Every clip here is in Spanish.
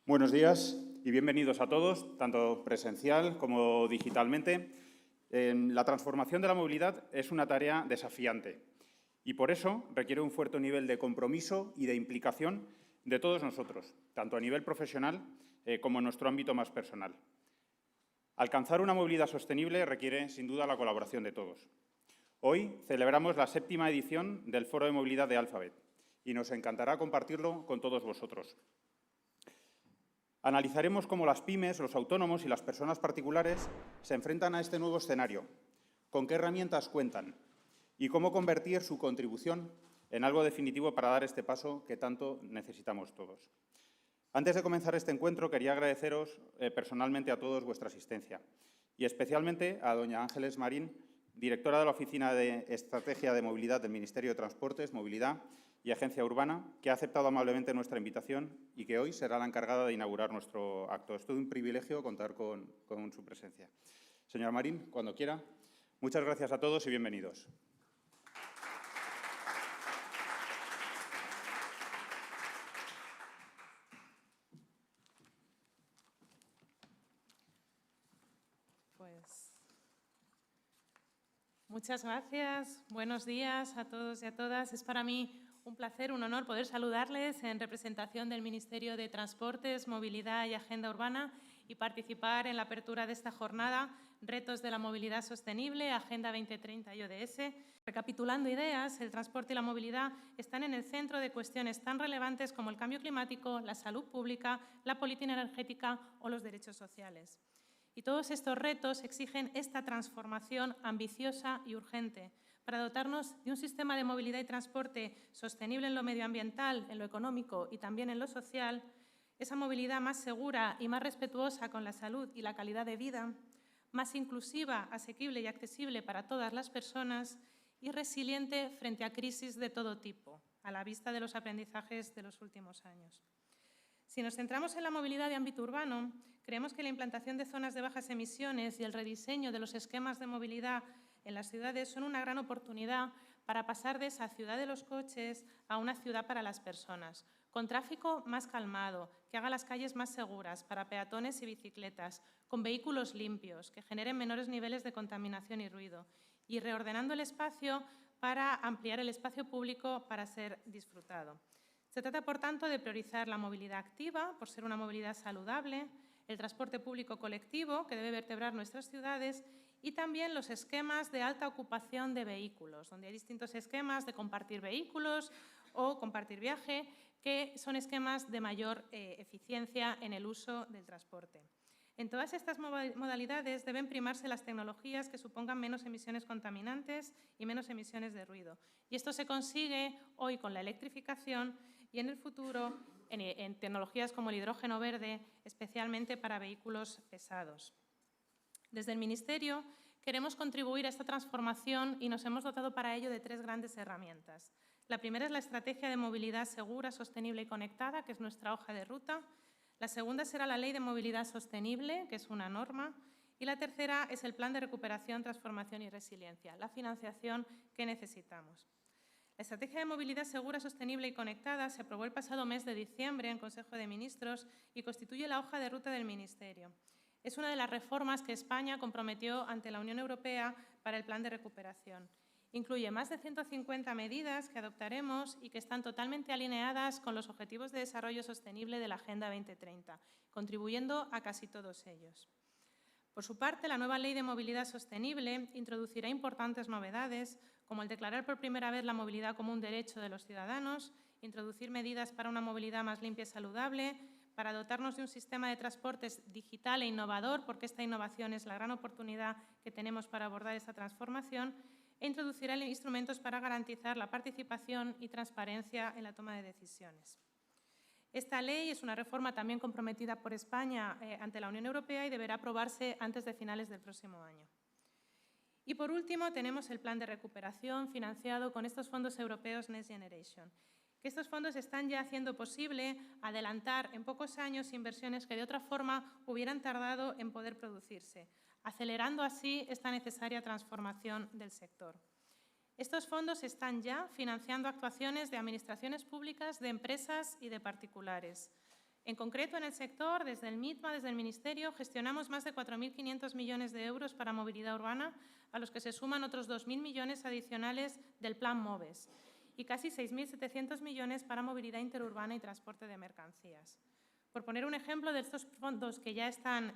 Buenos días y bienvenidos a todos, tanto presencial como digitalmente. La transformación de la movilidad es una tarea desafiante y por eso requiere un fuerte nivel de compromiso y de implicación de todos nosotros, tanto a nivel profesional como en nuestro ámbito más personal. Alcanzar una movilidad sostenible requiere, sin duda, la colaboración de todos. Hoy celebramos la 7ª edición del Foro de Movilidad de Alphabet y nos encantará compartirlo con todos vosotros. Analizaremos cómo las pymes, los autónomos y las personas particulares se enfrentan a este nuevo escenario, con qué herramientas cuentan y cómo convertir su contribución en algo definitivo para dar este paso que tanto necesitamos todos. Antes de comenzar este encuentro, quería agradeceros personalmente a todos vuestra asistencia y especialmente a doña Ángeles Marín, directora de la Oficina de Estrategia de Movilidad del Ministerio de Transportes, Movilidad y Agencia Urbana, que ha aceptado amablemente nuestra invitación y que hoy será la encargada de inaugurar nuestro acto. Es todo un privilegio contar con su presencia. Señora Marín, cuando quiera. Muchas gracias a todos y bienvenidos. Muchas gracias. Buenos días a todos y a todas. Es para mí un placer, un honor poder saludarles en representación del Ministerio de Transportes, Movilidad y Agenda Urbana y participar en la apertura de esta jornada Retos de la Movilidad Sostenible, Agenda 2030 y ODS. Recapitulando ideas, el transporte y la movilidad están en el centro de cuestiones tan relevantes como el cambio climático, la salud pública, la política energética o los derechos sociales. Y todos estos retos exigen esta transformación ambiciosa y urgente para dotarnos de un sistema de movilidad y transporte sostenible en lo medioambiental, en lo económico y también en lo social, esa movilidad más segura y más respetuosa con la salud y la calidad de vida, más inclusiva, asequible y accesible para todas las personas y resiliente frente a crisis de todo tipo, a la vista de los aprendizajes de los últimos años. Si nos centramos en la movilidad de ámbito urbano, creemos que la implantación de zonas de bajas emisiones y el rediseño de los esquemas de movilidad en las ciudades son una gran oportunidad para pasar de esa ciudad de los coches a una ciudad para las personas, con tráfico más calmado, que haga las calles más seguras para peatones y bicicletas, con vehículos limpios, que generen menores niveles de contaminación y ruido, y reordenando el espacio para ampliar el espacio público para ser disfrutado. Se trata, por tanto, de priorizar la movilidad activa, por ser una movilidad saludable, el transporte público colectivo, que debe vertebrar nuestras ciudades, y también los esquemas de alta ocupación de vehículos, donde hay distintos esquemas de compartir vehículos o compartir viaje, que son esquemas de mayor eficiencia en el uso del transporte. En todas estas modalidades deben primarse las tecnologías que supongan menos emisiones contaminantes y menos emisiones de ruido. Y esto se consigue hoy con la electrificación y en el futuro en tecnologías como el hidrógeno verde, especialmente para vehículos pesados. Desde el Ministerio queremos contribuir a esta transformación y nos hemos dotado para ello de 3 grandes herramientas. La primera es la Estrategia de Movilidad Segura, Sostenible y Conectada, que es nuestra hoja de ruta. La segunda será la Ley de Movilidad Sostenible, que es una norma. Y la tercera es el Plan de Recuperación, Transformación y Resiliencia, la financiación que necesitamos. La Estrategia de Movilidad Segura, Sostenible y Conectada se aprobó el pasado mes de diciembre en Consejo de Ministros y constituye la hoja de ruta del Ministerio. Es una de las reformas que España comprometió ante la Unión Europea para el Plan de Recuperación. Incluye más de 150 medidas que adoptaremos y que están totalmente alineadas con los Objetivos de Desarrollo Sostenible de la Agenda 2030, contribuyendo a casi todos ellos. Por su parte, la nueva Ley de Movilidad Sostenible introducirá importantes novedades, como el declarar por primera vez la movilidad como un derecho de los ciudadanos, introducir medidas para una movilidad más limpia y saludable, para dotarnos de un sistema de transportes digital e innovador, porque esta innovación es la gran oportunidad que tenemos para abordar esta transformación, e introducirá instrumentos para garantizar la participación y transparencia en la toma de decisiones. Esta ley es una reforma también comprometida por España ante la Unión Europea y deberá aprobarse antes de finales del próximo año. Y por último, tenemos el plan de recuperación financiado con estos fondos europeos Next Generation. que estos fondos están ya haciendo posible adelantar en pocos años inversiones que de otra forma hubieran tardado en poder producirse, acelerando así esta necesaria transformación del sector. Estos fondos están ya financiando actuaciones de administraciones públicas, de empresas y de particulares. En concreto, en el sector, desde el MITMA, desde el Ministerio, gestionamos más de 4.500 millones de euros para movilidad urbana, a los que se suman otros 2.000 millones adicionales del Plan MOVES y casi 6.700 millones para movilidad interurbana y transporte de mercancías. Por poner un ejemplo de estos fondos que ya están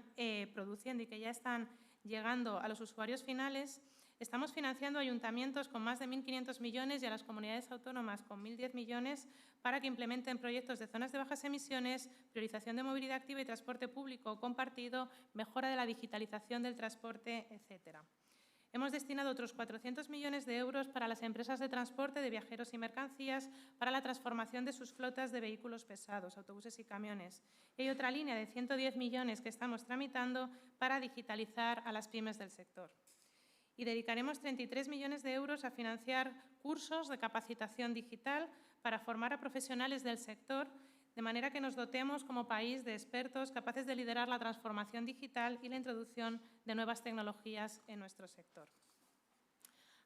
produciendo y que ya están llegando a los usuarios finales, estamos financiando ayuntamientos con más de 1.500 millones y a las comunidades autónomas con 1.010 millones para que implementen proyectos de zonas de bajas emisiones, priorización de movilidad activa y transporte público compartido, mejora de la digitalización del transporte, etcétera. Hemos destinado otros 400 millones de euros para las empresas de transporte de viajeros y mercancías para la transformación de sus flotas de vehículos pesados, autobuses y camiones. Y hay otra línea de 110 millones que estamos tramitando para digitalizar a las pymes del sector. Y dedicaremos 33 millones de euros a financiar cursos de capacitación digital para formar a profesionales del sector, de manera que nos dotemos como país de expertos capaces de liderar la transformación digital y la introducción de nuevas tecnologías en nuestro sector.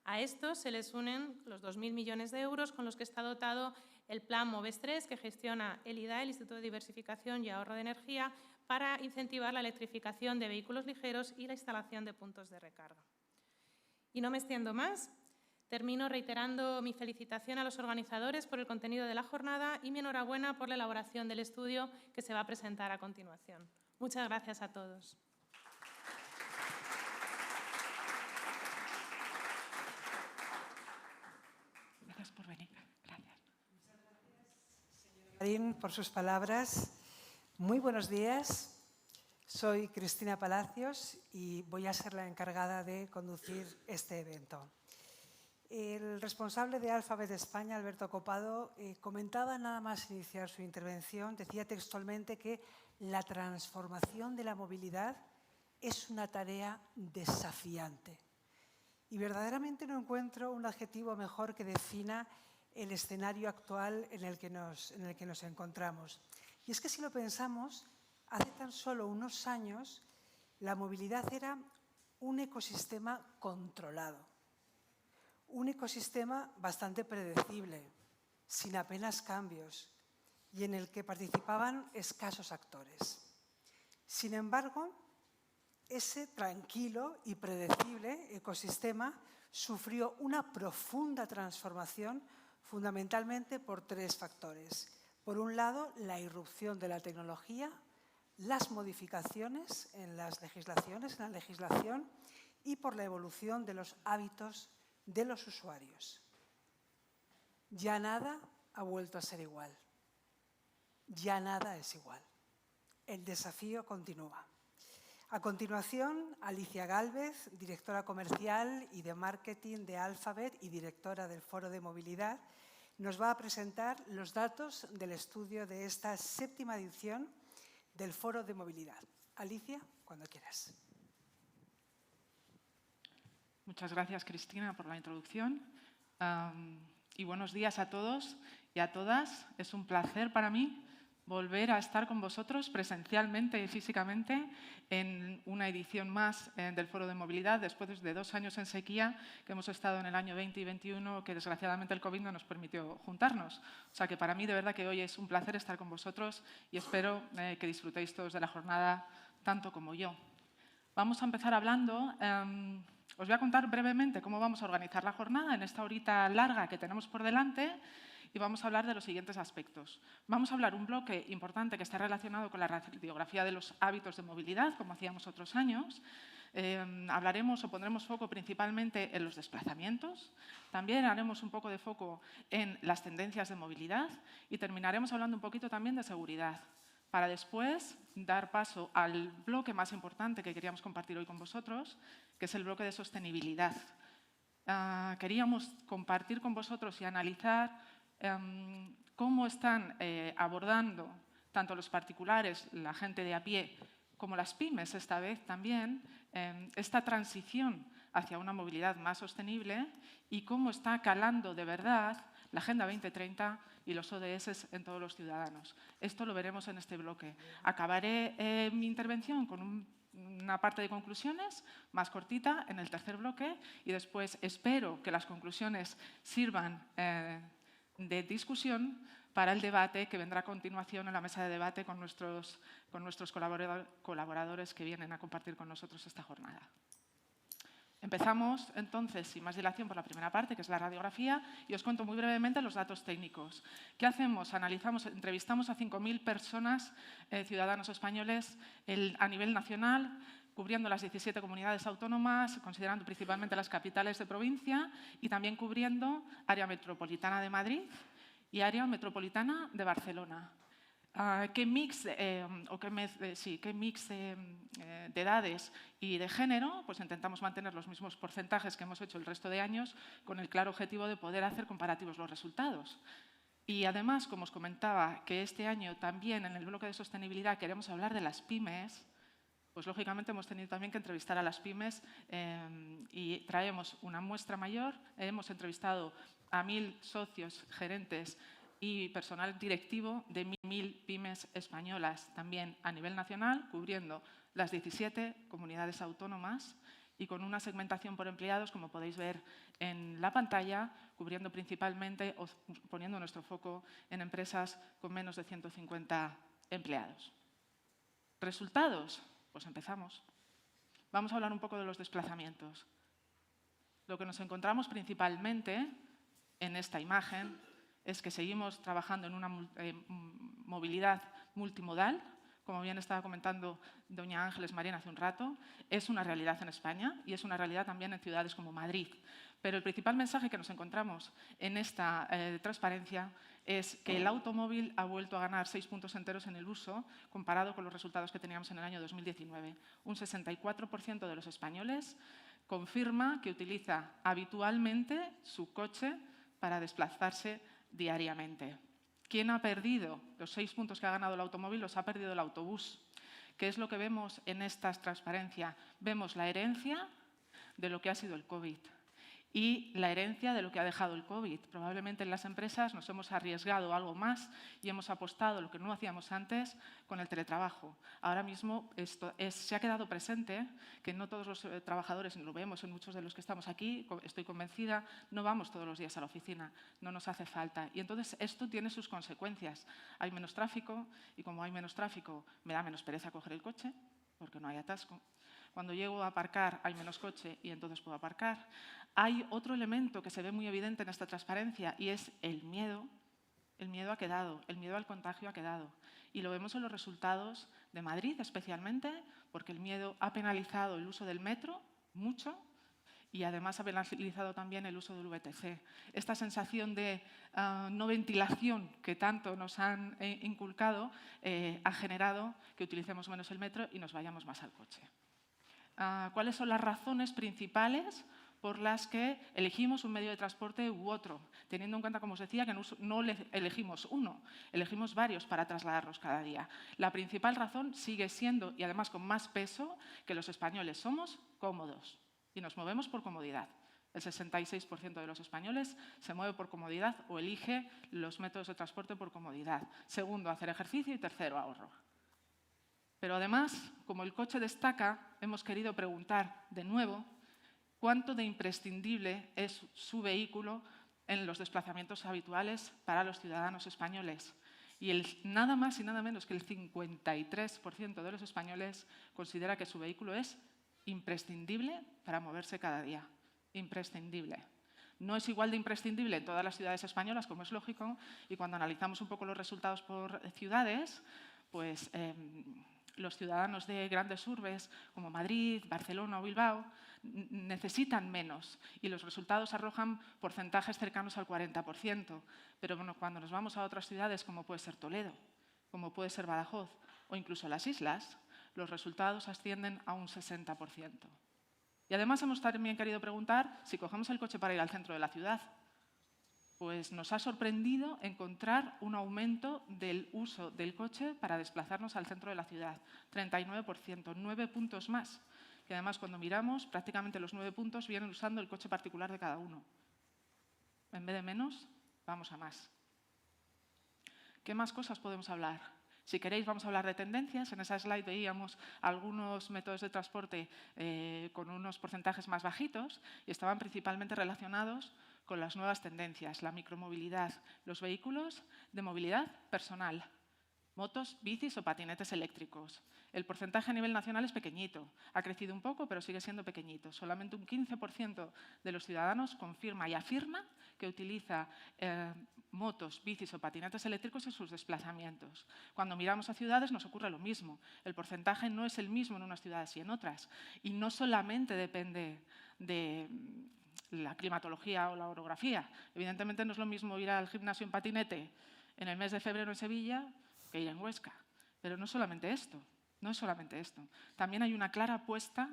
A esto se les unen los 2.000 millones de euros con los que está dotado el Plan MOVES 3, que gestiona el IDA, el Instituto de Diversificación y Ahorro de Energía, para incentivar la electrificación de vehículos ligeros y la instalación de puntos de recarga. Y no me extiendo más. Termino reiterando mi felicitación a los organizadores por el contenido de la jornada y mi enhorabuena por la elaboración del estudio que se va a presentar a continuación. Muchas gracias a todos. Gracias por venir. Gracias. Muchas gracias, señora Marín, por sus palabras. Muy buenos días. Soy Cristina Palacios y voy a ser la encargada de conducir este evento. El responsable de Alphabet España, Alberto Copado, comentaba nada más iniciar su intervención, decía textualmente que la transformación de la movilidad es una tarea desafiante. Y verdaderamente no encuentro un adjetivo mejor que defina el escenario actual en el que nos encontramos. Y es que si lo pensamos, hace tan solo unos años la movilidad era un ecosistema controlado. Un ecosistema bastante predecible, sin apenas cambios y en el que participaban escasos actores. Sin embargo, ese tranquilo y predecible ecosistema sufrió una profunda transformación fundamentalmente por tres factores. Por un lado, la irrupción de la tecnología, las modificaciones en las legislaciones, en la legislación y por la evolución de los hábitos de los usuarios. Ya nada ha vuelto a ser igual. Ya nada es igual. El desafío continúa. A continuación, Alicia Gálvez, directora comercial y de marketing de Alphabet y directora del Foro de Movilidad, nos va a presentar los datos del estudio de esta 7ª edición del Foro de Movilidad. Alicia, cuando quieras. Muchas gracias, Cristina, por la introducción. Y buenos días a todos y a todas. Es un placer para mí volver a estar con vosotros presencialmente y físicamente en una edición más del Foro de Movilidad, después de 2 años en sequía, que hemos estado en el año 20 y 21, que desgraciadamente el COVID no nos permitió juntarnos. O sea que para mí de verdad que hoy es un placer estar con vosotros y espero que disfrutéis todos de la jornada tanto como yo. Vamos a empezar hablando. Os voy a contar brevemente cómo vamos a organizar la jornada en esta horita larga que tenemos por delante y vamos a hablar de los siguientes aspectos. Vamos a hablar un bloque importante que está relacionado con la radiografía de los hábitos de movilidad, como hacíamos otros años. Hablaremos o pondremos foco principalmente en los desplazamientos. También haremos un poco de foco en las tendencias de movilidad y terminaremos hablando un poquito también de seguridad, para después dar paso al bloque más importante que queríamos compartir hoy con vosotros, que es el bloque de sostenibilidad. Queríamos compartir con vosotros y analizar cómo están abordando tanto los particulares, la gente de a pie, como las pymes esta vez también, esta transición hacia una movilidad más sostenible y cómo está calando de verdad la Agenda 2030 y los ODS en todos los ciudadanos. Esto lo veremos en este bloque. Acabaré mi intervención con una parte de conclusiones más cortita en el tercer bloque y después espero que las conclusiones sirvan de discusión para el debate que vendrá a continuación en la mesa de debate con nuestros colaboradores que vienen a compartir con nosotros esta jornada. Empezamos, entonces, sin más dilación, por la primera parte, que es la radiografía, y os cuento muy brevemente los datos técnicos. ¿Qué hacemos? Analizamos, entrevistamos a 5.000 personas, ciudadanos españoles, a nivel nacional, cubriendo las 17 comunidades autónomas, considerando principalmente las capitales de provincia y también cubriendo área metropolitana de Madrid y área metropolitana de Barcelona. ¿Qué mix de edades y de género? Pues intentamos mantener los mismos porcentajes que hemos hecho el resto de años con el claro objetivo de poder hacer comparativos los resultados. Y además, como os comentaba, que este año también en el bloque de sostenibilidad queremos hablar de las pymes, pues lógicamente hemos tenido también que entrevistar a las pymes y traemos una muestra mayor. Hemos entrevistado a 1.000 socios, gerentes y personal directivo de 1.000 pymes españolas, también a nivel nacional, cubriendo las 17 comunidades autónomas y con una segmentación por empleados, como podéis ver en la pantalla, cubriendo principalmente o poniendo nuestro foco en empresas con menos de 150 empleados. ¿Resultados? Pues empezamos. Vamos a hablar un poco de los desplazamientos. Lo que nos encontramos principalmente en esta imagen es que seguimos trabajando en una movilidad multimodal, como bien estaba comentando doña Ángeles Marín hace un rato, es una realidad en España y es una realidad también en ciudades como Madrid. Pero el principal mensaje que nos encontramos en esta transparencia es que el automóvil ha vuelto a ganar 6 puntos enteros en el uso comparado con los resultados que teníamos en el año 2019. Un 64% de los españoles confirma que utiliza habitualmente su coche para desplazarse diariamente. ¿Quién ha perdido? Los 6 puntos que ha ganado el automóvil los ha perdido el autobús. ¿Qué es lo que vemos en esta transparencia? Vemos la herencia de lo que ha sido el COVID y la herencia de lo que ha dejado el COVID. Probablemente en las empresas nos hemos arriesgado algo más y hemos apostado lo que no hacíamos antes con el teletrabajo. Ahora mismo se ha quedado presente que no todos los trabajadores, lo vemos en muchos de los que estamos aquí, estoy convencida, no vamos todos los días a la oficina, no nos hace falta. Y entonces esto tiene sus consecuencias. Hay menos tráfico y como hay menos tráfico me da menos pereza coger el coche porque no hay atasco. Cuando llego a aparcar hay menos coche y entonces puedo aparcar. Hay otro elemento que se ve muy evidente en esta transparencia y es el miedo. El miedo ha quedado, el miedo al contagio ha quedado. Y lo vemos en los resultados de Madrid especialmente, porque el miedo ha penalizado el uso del metro mucho y además ha penalizado también el uso del VTC. Esta sensación de no ventilación que tanto nos han inculcado ha generado que utilicemos menos el metro y nos vayamos más al coche. ¿Cuáles son las razones principales por las que elegimos un medio de transporte u otro? Teniendo en cuenta, como os decía, que no elegimos uno, elegimos varios para trasladarnos cada día. La principal razón sigue siendo, y además con más peso, que los españoles somos cómodos y nos movemos por comodidad. El 66% de los españoles se mueve por comodidad o elige los métodos de transporte por comodidad. Segundo, hacer ejercicio y tercero, ahorro. Pero además, como el coche destaca, hemos querido preguntar de nuevo cuánto de imprescindible es su vehículo en los desplazamientos habituales para los ciudadanos españoles. Y nada más y nada menos que el 53% de los españoles considera que su vehículo es imprescindible para moverse cada día. Imprescindible. No es igual de imprescindible en todas las ciudades españolas, como es lógico, y cuando analizamos un poco los resultados por ciudades, pues los ciudadanos de grandes urbes como Madrid, Barcelona o Bilbao necesitan menos y los resultados arrojan porcentajes cercanos al 40%. Pero bueno, cuando nos vamos a otras ciudades como puede ser Toledo, como puede ser Badajoz o incluso las islas, los resultados ascienden a un 60%. Y además hemos también querido preguntar si cogemos el coche para ir al centro de la ciudad. Pues nos ha sorprendido encontrar un aumento del uso del coche para desplazarnos al centro de la ciudad. 39%, 9 puntos más. Y además, cuando miramos, prácticamente los 9 puntos vienen usando el coche particular de cada uno. En vez de menos, vamos a más. ¿Qué más cosas podemos hablar? Si queréis, vamos a hablar de tendencias. En esa slide veíamos algunos métodos de transporte con unos porcentajes más bajitos y estaban principalmente relacionados con las nuevas tendencias, la micromovilidad, los vehículos de movilidad personal, motos, bicis o patinetes eléctricos. El porcentaje a nivel nacional es pequeñito, ha crecido un poco, pero sigue siendo pequeñito. Solamente un 15% de los ciudadanos confirma y afirma que utiliza motos, bicis o patinetes eléctricos en sus desplazamientos. Cuando miramos a ciudades nos ocurre lo mismo. El porcentaje no es el mismo en unas ciudades y en otras. Y no solamente depende de la climatología o la orografía. Evidentemente no es lo mismo ir al gimnasio en patinete en el mes de febrero en Sevilla que ir en Huesca. Pero no solamente esto, no es solamente esto. También hay una clara apuesta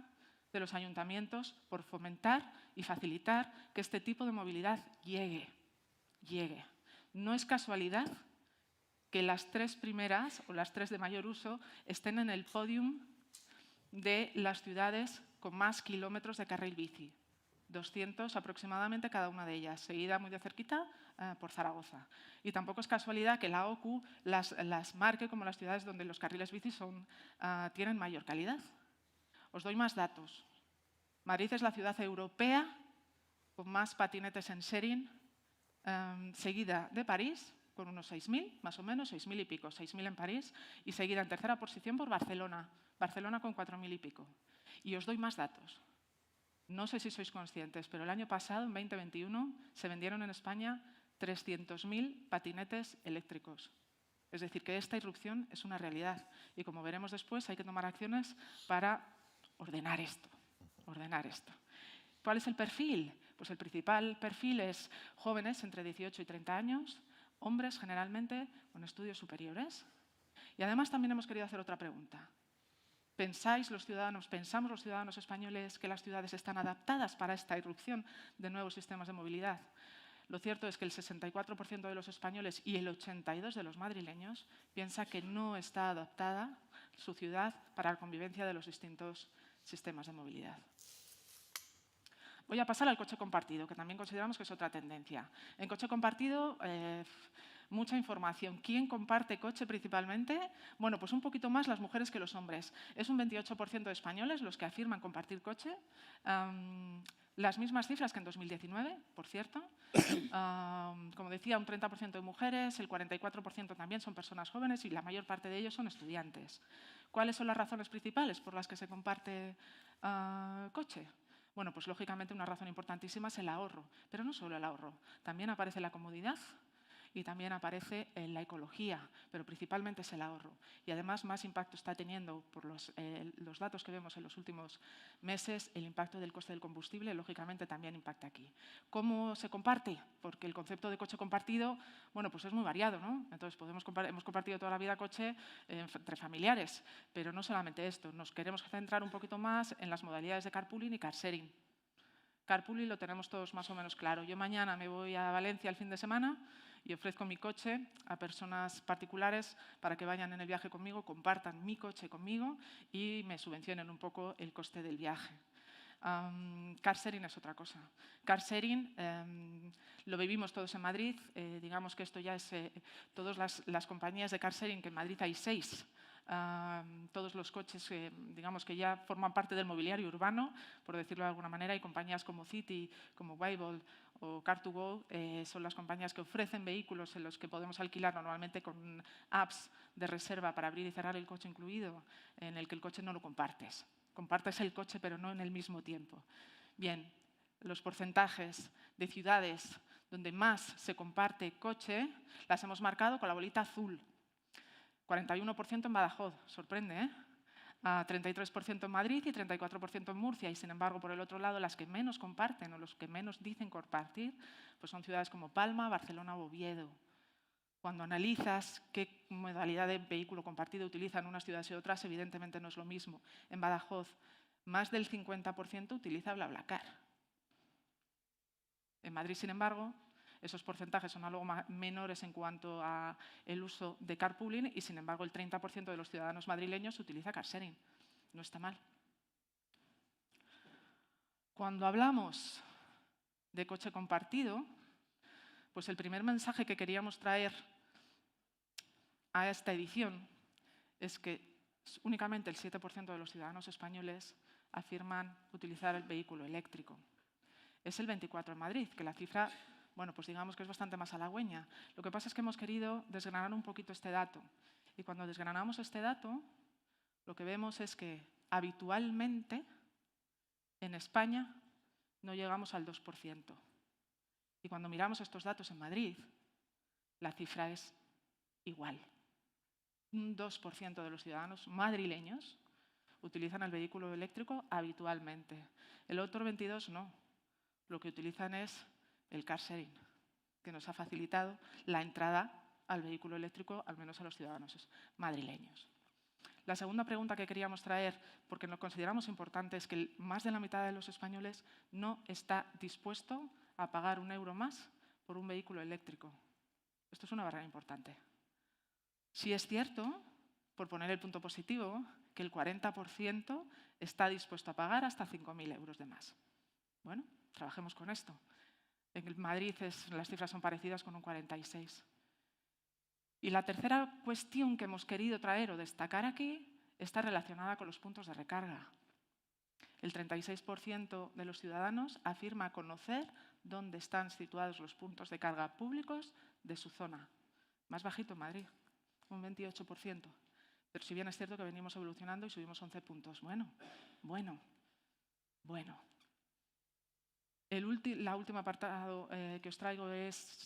de los ayuntamientos por fomentar y facilitar que este tipo de movilidad llegue. No es casualidad que las 3 primeras o las 3 de mayor uso estén en el podium de las ciudades con más kilómetros de carril bici. 200 aproximadamente cada una de ellas, seguida muy de cerquita por Zaragoza. Y tampoco es casualidad que la OCU las marque como las ciudades donde los carriles bici tienen mayor calidad. Os doy más datos. Madrid es la ciudad europea con más patinetes en sharing, seguida de París, con unos 6.000, más o menos, 6.000 y pico, 6.000 en París, y seguida en tercera posición por Barcelona, Barcelona con 4.000 y pico. Y os doy más datos. No sé si sois conscientes, pero el año pasado, en 2021, se vendieron en España 300.000 patinetes eléctricos. Es decir, que esta irrupción es una realidad. Y como veremos después, hay que tomar acciones para ordenar esto. ¿Cuál es el perfil? Pues el principal perfil es jóvenes entre 18 y 30 años, hombres generalmente con estudios superiores. Y además también hemos querido hacer otra pregunta. ¿Pensamos los ciudadanos españoles que las ciudades están adaptadas para esta irrupción de nuevos sistemas de movilidad? Lo cierto es que el 64% de los españoles y el 82% de los madrileños piensa que no está adaptada su ciudad para la convivencia de los distintos sistemas de movilidad. Voy a pasar al coche compartido, que también consideramos que es otra tendencia. En coche compartido, mucha información. ¿Quién comparte coche principalmente? Bueno, pues un poquito más las mujeres que los hombres. Es un 28% de españoles los que afirman compartir coche. Las mismas cifras que en 2019, por cierto. Como decía, un 30% de mujeres, el 44% también son personas jóvenes y la mayor parte de ellos son estudiantes. ¿Cuáles son las razones principales por las que se comparte coche? Bueno, pues lógicamente una razón importantísima es el ahorro, pero no solo el ahorro, también aparece la comodidad y también aparece la ecología, pero principalmente es el ahorro. Y además más impacto está teniendo, por los datos que vemos en los últimos meses, el impacto del coste del combustible, lógicamente también impacta aquí. ¿Cómo se comparte? Porque el concepto de coche compartido, bueno, pues es muy variado, ¿no? Entonces hemos compartido toda la vida coche entre familiares, pero no solamente esto, nos queremos centrar un poquito más en las modalidades de carpooling y car sharing. Carpooling lo tenemos todos más o menos claro. Yo mañana me voy a Valencia el fin de semana y ofrezco mi coche a personas particulares para que vayan en el viaje conmigo, compartan mi coche conmigo y me subvencionen un poco el coste del viaje. Car sharing es otra cosa. Car sharing lo vivimos todos en Madrid. Digamos que esto ya es todas las compañías de car sharing, que en Madrid hay 6. Todos los coches digamos que ya forman parte del mobiliario urbano, por decirlo de alguna manera, y compañías como City, como Waybold o Car2Go son las compañías que ofrecen vehículos en los que podemos alquilar normalmente con apps de reserva para abrir y cerrar el coche incluido, en el que el coche no lo compartes. Compartes el coche, pero no en el mismo tiempo. Bien, los porcentajes de ciudades donde más se comparte coche las hemos marcado con la bolita azul. 41% en Badajoz, sorprende, ¿eh? 33% en Madrid y 34% en Murcia. Y, sin embargo, por el otro lado, las que menos comparten o los que menos dicen compartir pues son ciudades como Palma, Barcelona o Oviedo. Cuando analizas qué modalidad de vehículo compartido utilizan unas ciudades y otras, evidentemente no es lo mismo. En Badajoz, más del 50% utiliza BlaBlaCar. En Madrid, sin embargo, esos porcentajes son algo menores en cuanto al uso de carpooling y, sin embargo, el 30% de los ciudadanos madrileños utiliza car sharing. No está mal. Cuando hablamos de coche compartido, Pues el primer mensaje que queríamos traer a esta edición es que únicamente el 7% de los ciudadanos españoles afirman utilizar el vehículo eléctrico. Es el 24% en Madrid, que la cifra, bueno, pues digamos que es bastante más halagüeña. Lo que pasa es que hemos querido desgranar un poquito este dato. Y cuando desgranamos este dato, lo que vemos es que habitualmente en España no llegamos al 2%. Y cuando miramos estos datos en Madrid, la cifra es igual. Un 2% de los ciudadanos madrileños utilizan el vehículo eléctrico habitualmente. El otro 22% no. Lo que utilizan es el car sharing, que nos ha facilitado la entrada al vehículo eléctrico, al menos a los ciudadanos madrileños. La segunda pregunta que queríamos traer, porque lo consideramos importante, es que más de la mitad de los españoles no está dispuesto a pagar €1 más por un vehículo eléctrico. Esto es una barrera importante. Sí es cierto, por poner el punto positivo, que el 40% está dispuesto a pagar hasta 5.000 euros de más. Bueno, trabajemos con esto. En Madrid las cifras son parecidas, con un 46%. Y la tercera cuestión que hemos querido traer o destacar aquí está relacionada con los puntos de recarga. El 36% de los ciudadanos afirma conocer dónde están situados los puntos de carga públicos de su zona. Más bajito en Madrid, un 28%. Pero si bien es cierto que venimos evolucionando y subimos 11 puntos. Bueno. La última apartado que os traigo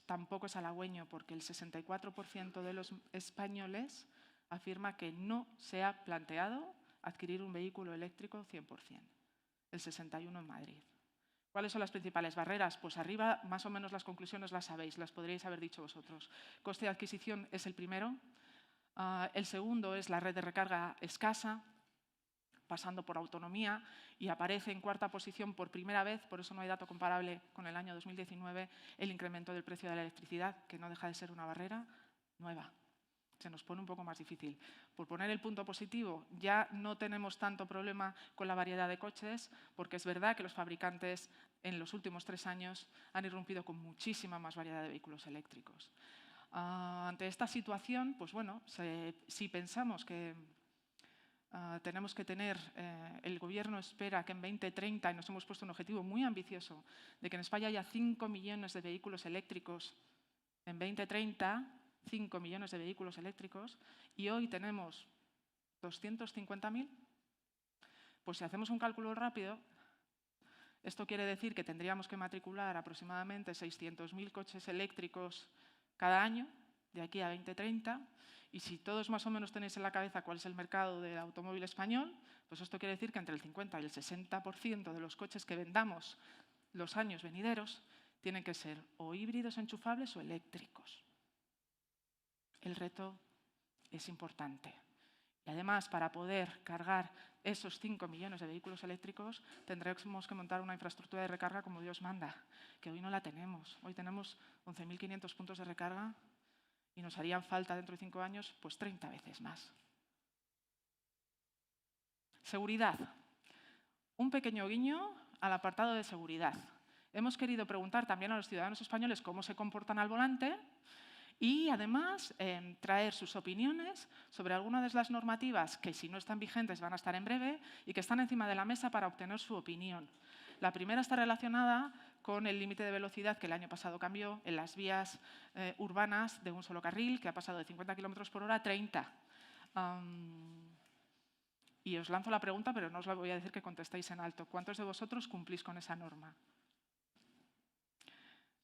tampoco es halagüeño, porque el 64% de los españoles afirma que no se ha planteado adquirir un vehículo eléctrico 100%. El 61% en Madrid. ¿Cuáles son las principales barreras? Pues arriba más o menos las conclusiones las sabéis, las podríais haber dicho vosotros. Coste de adquisición es el primero. El segundo es la red de recarga escasa, pasando por autonomía, y aparece en cuarta posición por primera vez, por eso no hay dato comparable con el año 2019, el incremento del precio de la electricidad, que no deja de ser una barrera nueva. Se nos pone un poco más difícil. Por poner el punto positivo, ya no tenemos tanto problema con la variedad de coches, porque es verdad que los fabricantes en los últimos 3 años han irrumpido con muchísima más variedad de vehículos eléctricos. Ante esta situación, pues bueno, si pensamos que tenemos que tener, el Gobierno espera que en 2030, y nos hemos puesto un objetivo muy ambicioso, de que en España haya 5 millones de vehículos eléctricos en 2030, 5 millones de vehículos eléctricos, y hoy tenemos 250.000, pues si hacemos un cálculo rápido, esto quiere decir que tendríamos que matricular aproximadamente 600.000 coches eléctricos cada año, de aquí a 2030, y si todos más o menos tenéis en la cabeza cuál es el mercado del automóvil español, pues esto quiere decir que entre el 50 y el 60% de los coches que vendamos los años venideros tienen que ser o híbridos enchufables o eléctricos. El reto es importante. Y además, para poder cargar esos 5 millones de vehículos eléctricos, tendremos que montar una infraestructura de recarga como Dios manda, que hoy no la tenemos. Hoy tenemos 11.500 puntos de recarga y nos harían falta dentro de 5 años pues 30 veces más. Seguridad. Un pequeño guiño al apartado de seguridad. Hemos querido preguntar también a los ciudadanos españoles cómo se comportan al volante y, además, traer sus opiniones sobre algunas de las normativas que, si no están vigentes, van a estar en breve y que están encima de la mesa para obtener su opinión. La primera está relacionada con el límite de velocidad que el año pasado cambió en las vías urbanas de un solo carril, que ha pasado de 50 km/h a 30. Y os lanzo la pregunta, pero no os la voy a decir que contestéis en alto. ¿Cuántos de vosotros cumplís con esa norma?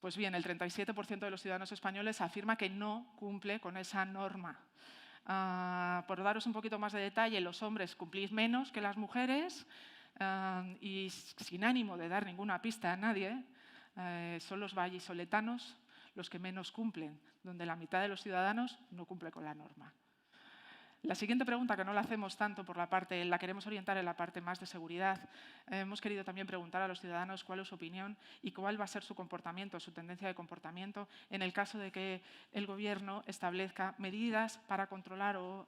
Pues bien, el 37% de los ciudadanos españoles afirma que no cumple con esa norma. Por daros un poquito más de detalle, los hombres cumplís menos que las mujeres y, sin ánimo de dar ninguna pista a nadie, son los vallisoletanos los que menos cumplen, donde la mitad de los ciudadanos no cumple con la norma. La siguiente pregunta, que no la hacemos tanto por la parte, la queremos orientar en la parte más de seguridad. Hemos querido también preguntar a los ciudadanos cuál es su opinión y cuál va a ser su comportamiento, su tendencia de comportamiento, en el caso de que el Gobierno establezca medidas para controlar o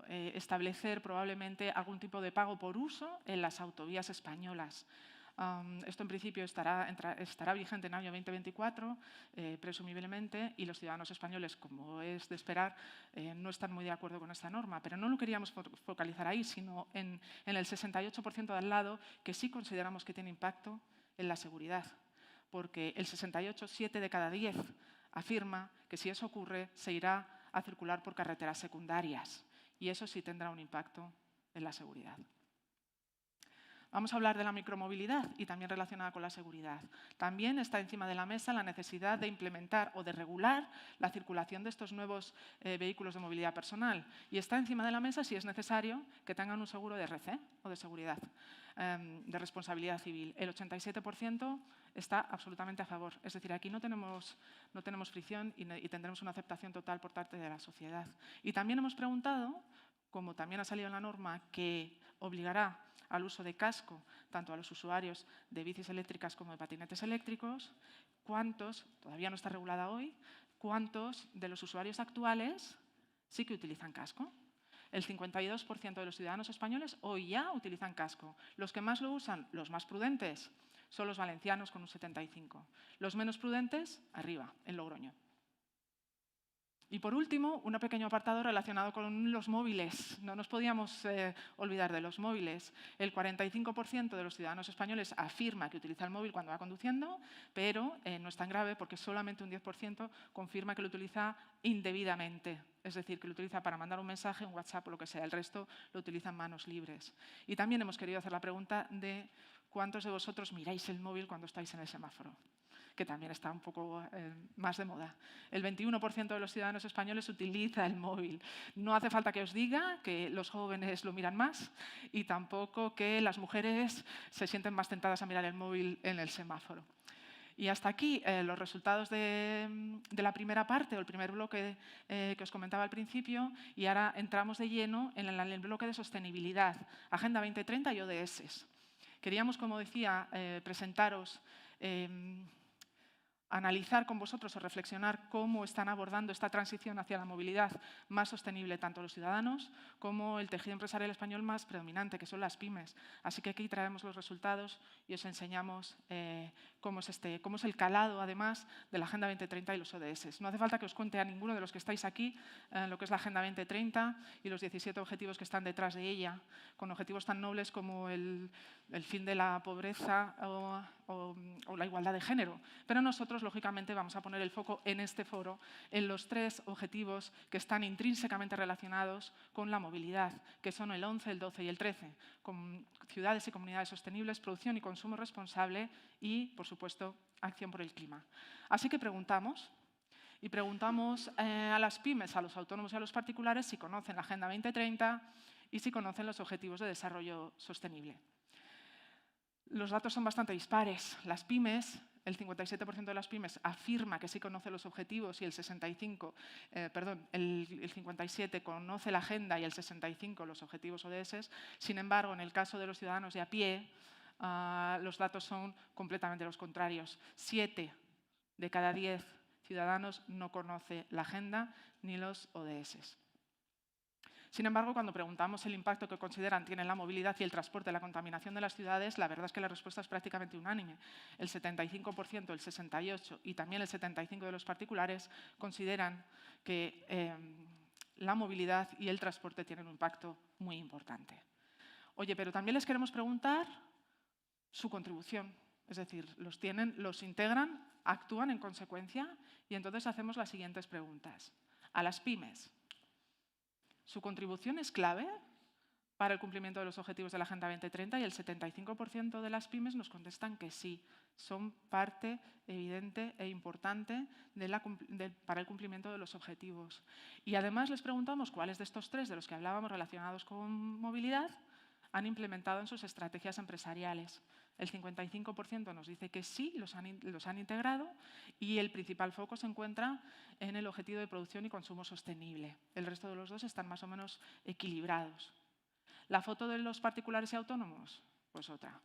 establecer probablemente algún tipo de pago por uso en las autovías españolas. Esto en principio estará vigente en el año 2024, presumiblemente, y los ciudadanos españoles, como es de esperar, no están muy de acuerdo con esta norma. Pero no lo queríamos focalizar ahí, sino en el 68% de al lado, que sí consideramos que tiene impacto en la seguridad. Porque el 68, 7 de cada 10, afirma que si eso ocurre, se irá a circular por carreteras secundarias. Y eso sí tendrá un impacto en la seguridad. Vamos a hablar de la micromovilidad y también relacionada con la seguridad. También está encima de la mesa la necesidad de implementar o de regular la circulación de estos nuevos vehículos de movilidad personal. Y está encima de la mesa, si es necesario, que tengan un seguro de RC o de seguridad, de responsabilidad civil. El 87% está absolutamente a favor. Es decir, aquí no tenemos fricción y tendremos una aceptación total por parte de la sociedad. Y también hemos preguntado, como también ha salido en la norma, que obligará al uso de casco, tanto a los usuarios de bicis eléctricas como de patinetes eléctricos, cuántos, todavía no está regulada hoy, cuántos de los usuarios actuales sí que utilizan casco. El 52% de los ciudadanos españoles hoy ya utilizan casco. Los que más lo usan, los más prudentes, son los valencianos con un 75%. Los menos prudentes, arriba, en Logroño. Y por último, un pequeño apartado relacionado con los móviles. No nos podíamos olvidar de los móviles. El 45% de los ciudadanos españoles afirma que utiliza el móvil cuando va conduciendo, pero no es tan grave porque solamente un 10% confirma que lo utiliza indebidamente. Es decir, que lo utiliza para mandar un mensaje, un WhatsApp o lo que sea. El resto lo utiliza en manos libres. Y también hemos querido hacer la pregunta de cuántos de vosotros miráis el móvil cuando estáis en el semáforo, que también está un poco más de moda. El 21% de los ciudadanos españoles utiliza el móvil. No hace falta que os diga que los jóvenes lo miran más y tampoco que las mujeres se sienten más tentadas a mirar el móvil en el semáforo. Y hasta aquí los resultados de la primera parte o el primer bloque que os comentaba al principio, y ahora entramos de lleno en el bloque de sostenibilidad, Agenda 2030 y ODS. Queríamos, como decía, presentaros, analizar con vosotros o reflexionar cómo están abordando esta transición hacia la movilidad más sostenible tanto los ciudadanos como el tejido empresarial español más predominante, que son las pymes. Así que aquí traemos los resultados y os enseñamos cómo es el calado, además, de la Agenda 2030 y los ODS. No hace falta que os cuente a ninguno de los que estáis aquí lo que es la Agenda 2030 y los 17 objetivos que están detrás de ella, con objetivos tan nobles como el fin de la pobreza o la igualdad de género. Pero nosotros, lógicamente, vamos a poner el foco en este foro en los 3 objetivos que están intrínsecamente relacionados con la movilidad, que son el 11, el 12 y el 13, con ciudades y comunidades sostenibles, producción y consumo responsable y, por supuesto, acción por el clima. Así que preguntamos a las pymes, a los autónomos y a los particulares si conocen la Agenda 2030 y si conocen los Objetivos de Desarrollo Sostenible. Los datos son bastante dispares. Las pymes, el 57% de las pymes afirma que sí conoce los objetivos y el 57% conoce la agenda y el 65% los objetivos ODS. Sin embargo, en el caso de los ciudadanos de a pie, los datos son completamente los contrarios. 7 de cada 10 ciudadanos no conoce la agenda ni los ODS. Sin embargo, cuando preguntamos el impacto que consideran tienen la movilidad y el transporte en la contaminación de las ciudades, la verdad es que la respuesta es prácticamente unánime. El 75%, el 68% y también el 75% de los particulares consideran que la movilidad y el transporte tienen un impacto muy importante. Oye, pero también les queremos preguntar su contribución. Es decir, los integran, actúan en consecuencia y entonces hacemos las siguientes preguntas. A las pymes, ¿su contribución es clave para el cumplimiento de los objetivos de la Agenda 2030? Y el 75% de las pymes nos contestan que sí, son parte evidente e importante para el cumplimiento de los objetivos. Y además les preguntamos cuáles de estos 3 de los que hablábamos relacionados con movilidad han implementado en sus estrategias empresariales. El 55% nos dice que sí, los han integrado y el principal foco se encuentra en el objetivo de producción y consumo sostenible. El resto de los 2 están más o menos equilibrados. ¿La foto de los particulares y autónomos? Pues otra.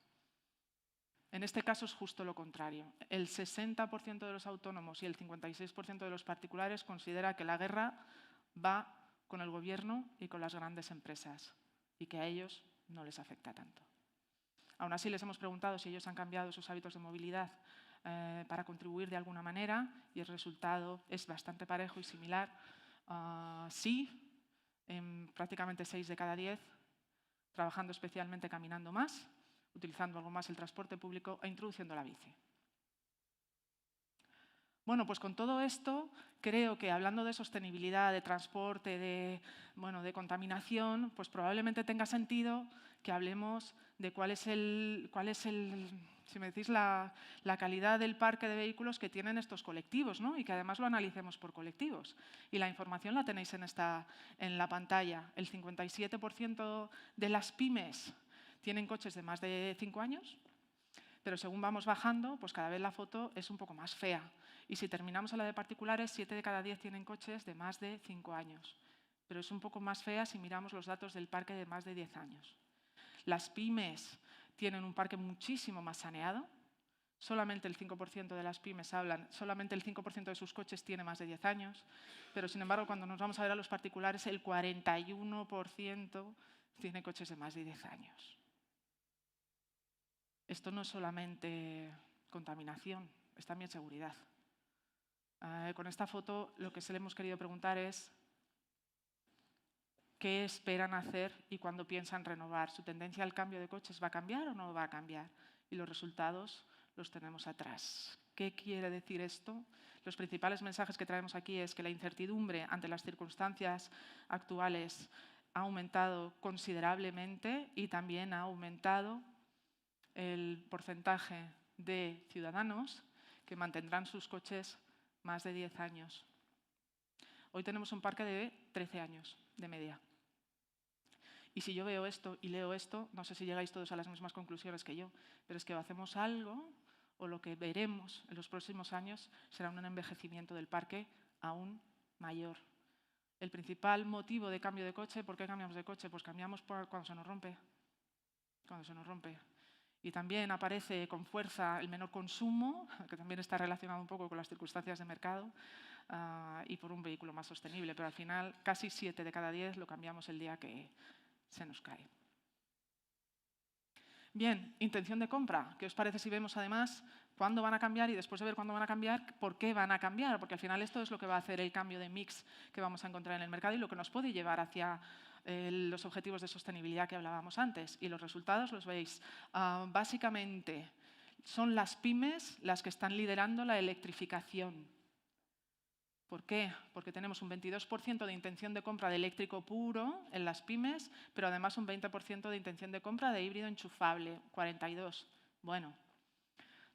En este caso es justo lo contrario. El 60% de los autónomos y el 56% de los particulares considera que la guerra va con el gobierno y con las grandes empresas y que a ellos no les afecta tanto. Aún así, les hemos preguntado si ellos han cambiado sus hábitos de movilidad para contribuir de alguna manera y el resultado es bastante parejo y similar. Sí, en prácticamente 6 de cada 10, trabajando especialmente caminando más, utilizando algo más el transporte público e introduciendo la bici. Bueno, pues con todo esto, creo que hablando de sostenibilidad, de transporte, de contaminación, pues probablemente tenga sentido que hablemos de cuál es si me decís, la calidad del parque de vehículos que tienen estos colectivos, ¿no? Y que además lo analicemos por colectivos. Y la información la tenéis en la pantalla. El 57% de las pymes tienen coches de más de 5 años, pero según vamos bajando, pues cada vez la foto es un poco más fea. Y si terminamos en la de particulares, 7 de cada 10 tienen coches de más de 5 años. Pero es un poco más fea si miramos los datos del parque de más de 10 años. Las pymes tienen un parque muchísimo más saneado. Solamente el 5% de las pymes solamente el 5% de sus coches tiene más de 10 años. Pero, sin embargo, cuando nos vamos a ver a los particulares, el 41% tiene coches de más de 10 años. Esto no es solamente contaminación, es también seguridad. Con esta foto lo que se le hemos querido preguntar es qué esperan hacer y cuándo piensan renovar. ¿Su tendencia al cambio de coches va a cambiar o no va a cambiar? Y los resultados los tenemos atrás. ¿Qué quiere decir esto? Los principales mensajes que traemos aquí es que la incertidumbre ante las circunstancias actuales ha aumentado considerablemente y también ha aumentado el porcentaje de ciudadanos que mantendrán sus coches más de 10 años. Hoy tenemos un parque de 13 años de media. Y si yo veo esto y leo esto, no sé si llegáis todos a las mismas conclusiones que yo, pero es que hacemos algo o lo que veremos en los próximos años será un envejecimiento del parque aún mayor. El principal motivo de cambio de coche, ¿por qué cambiamos de coche? Pues cambiamos cuando se nos rompe. Cuando se nos rompe. Y también aparece con fuerza el menor consumo, que también está relacionado un poco con las circunstancias de mercado, y por un vehículo más sostenible. Pero al final, casi 7 de cada 10 lo cambiamos el día que se nos cae. Bien, intención de compra. ¿Qué os parece si vemos además cuándo van a cambiar y después de ver cuándo van a cambiar, por qué van a cambiar? Porque al final esto es lo que va a hacer el cambio de mix que vamos a encontrar en el mercado y lo que nos puede llevar hacia los objetivos de sostenibilidad que hablábamos antes. Y los resultados los veis. Básicamente son las pymes las que están liderando la electrificación. ¿Por qué? Porque tenemos un 22% de intención de compra de eléctrico puro en las pymes, pero además un 20% de intención de compra de híbrido enchufable, 42%. Bueno,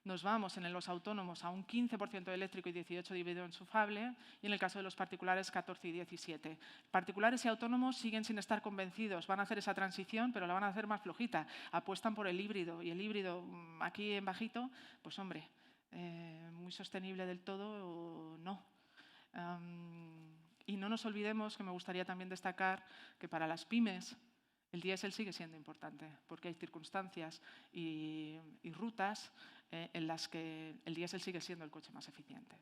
nos vamos en los autónomos a un 15% de eléctrico y 18% de híbrido enchufable, y en el caso de los particulares 14 y 17. Particulares y autónomos siguen sin estar convencidos, van a hacer esa transición, pero la van a hacer más flojita. Apuestan por el híbrido, y el híbrido aquí en bajito, pues hombre, muy sostenible del todo o no. Y no nos olvidemos, que me gustaría también destacar, que para las pymes el diésel sigue siendo importante, porque hay circunstancias y rutas en las que el diésel sigue siendo el coche más eficiente.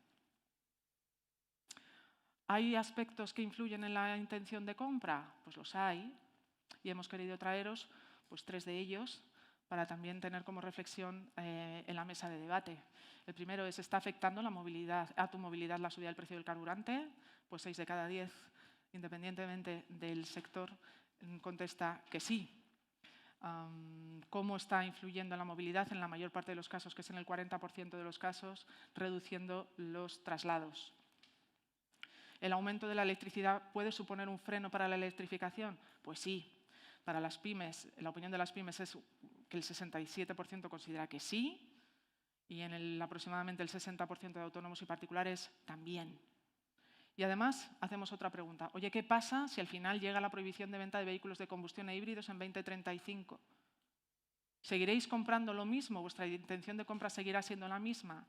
¿Hay aspectos que influyen en la intención de compra? Pues los hay, y hemos querido traeros pues 3 de ellos para también tener como reflexión en la mesa de debate. El primero es, ¿está afectando a tu movilidad la subida del precio del carburante? Pues 6 de cada 10, independientemente del sector, contesta que sí. ¿Cómo está influyendo en la movilidad? En la mayor parte de los casos, que es en el 40% de los casos, reduciendo los traslados. ¿El aumento de la electricidad puede suponer un freno para la electrificación? Pues sí. Para las pymes, la opinión de las pymes es que el 67% considera que sí, y en aproximadamente el 60% de autónomos y particulares también. Y además hacemos otra pregunta. Oye, ¿qué pasa si al final llega la prohibición de venta de vehículos de combustión e híbridos en 2035? ¿Seguiréis comprando lo mismo? ¿Vuestra intención de compra seguirá siendo la misma?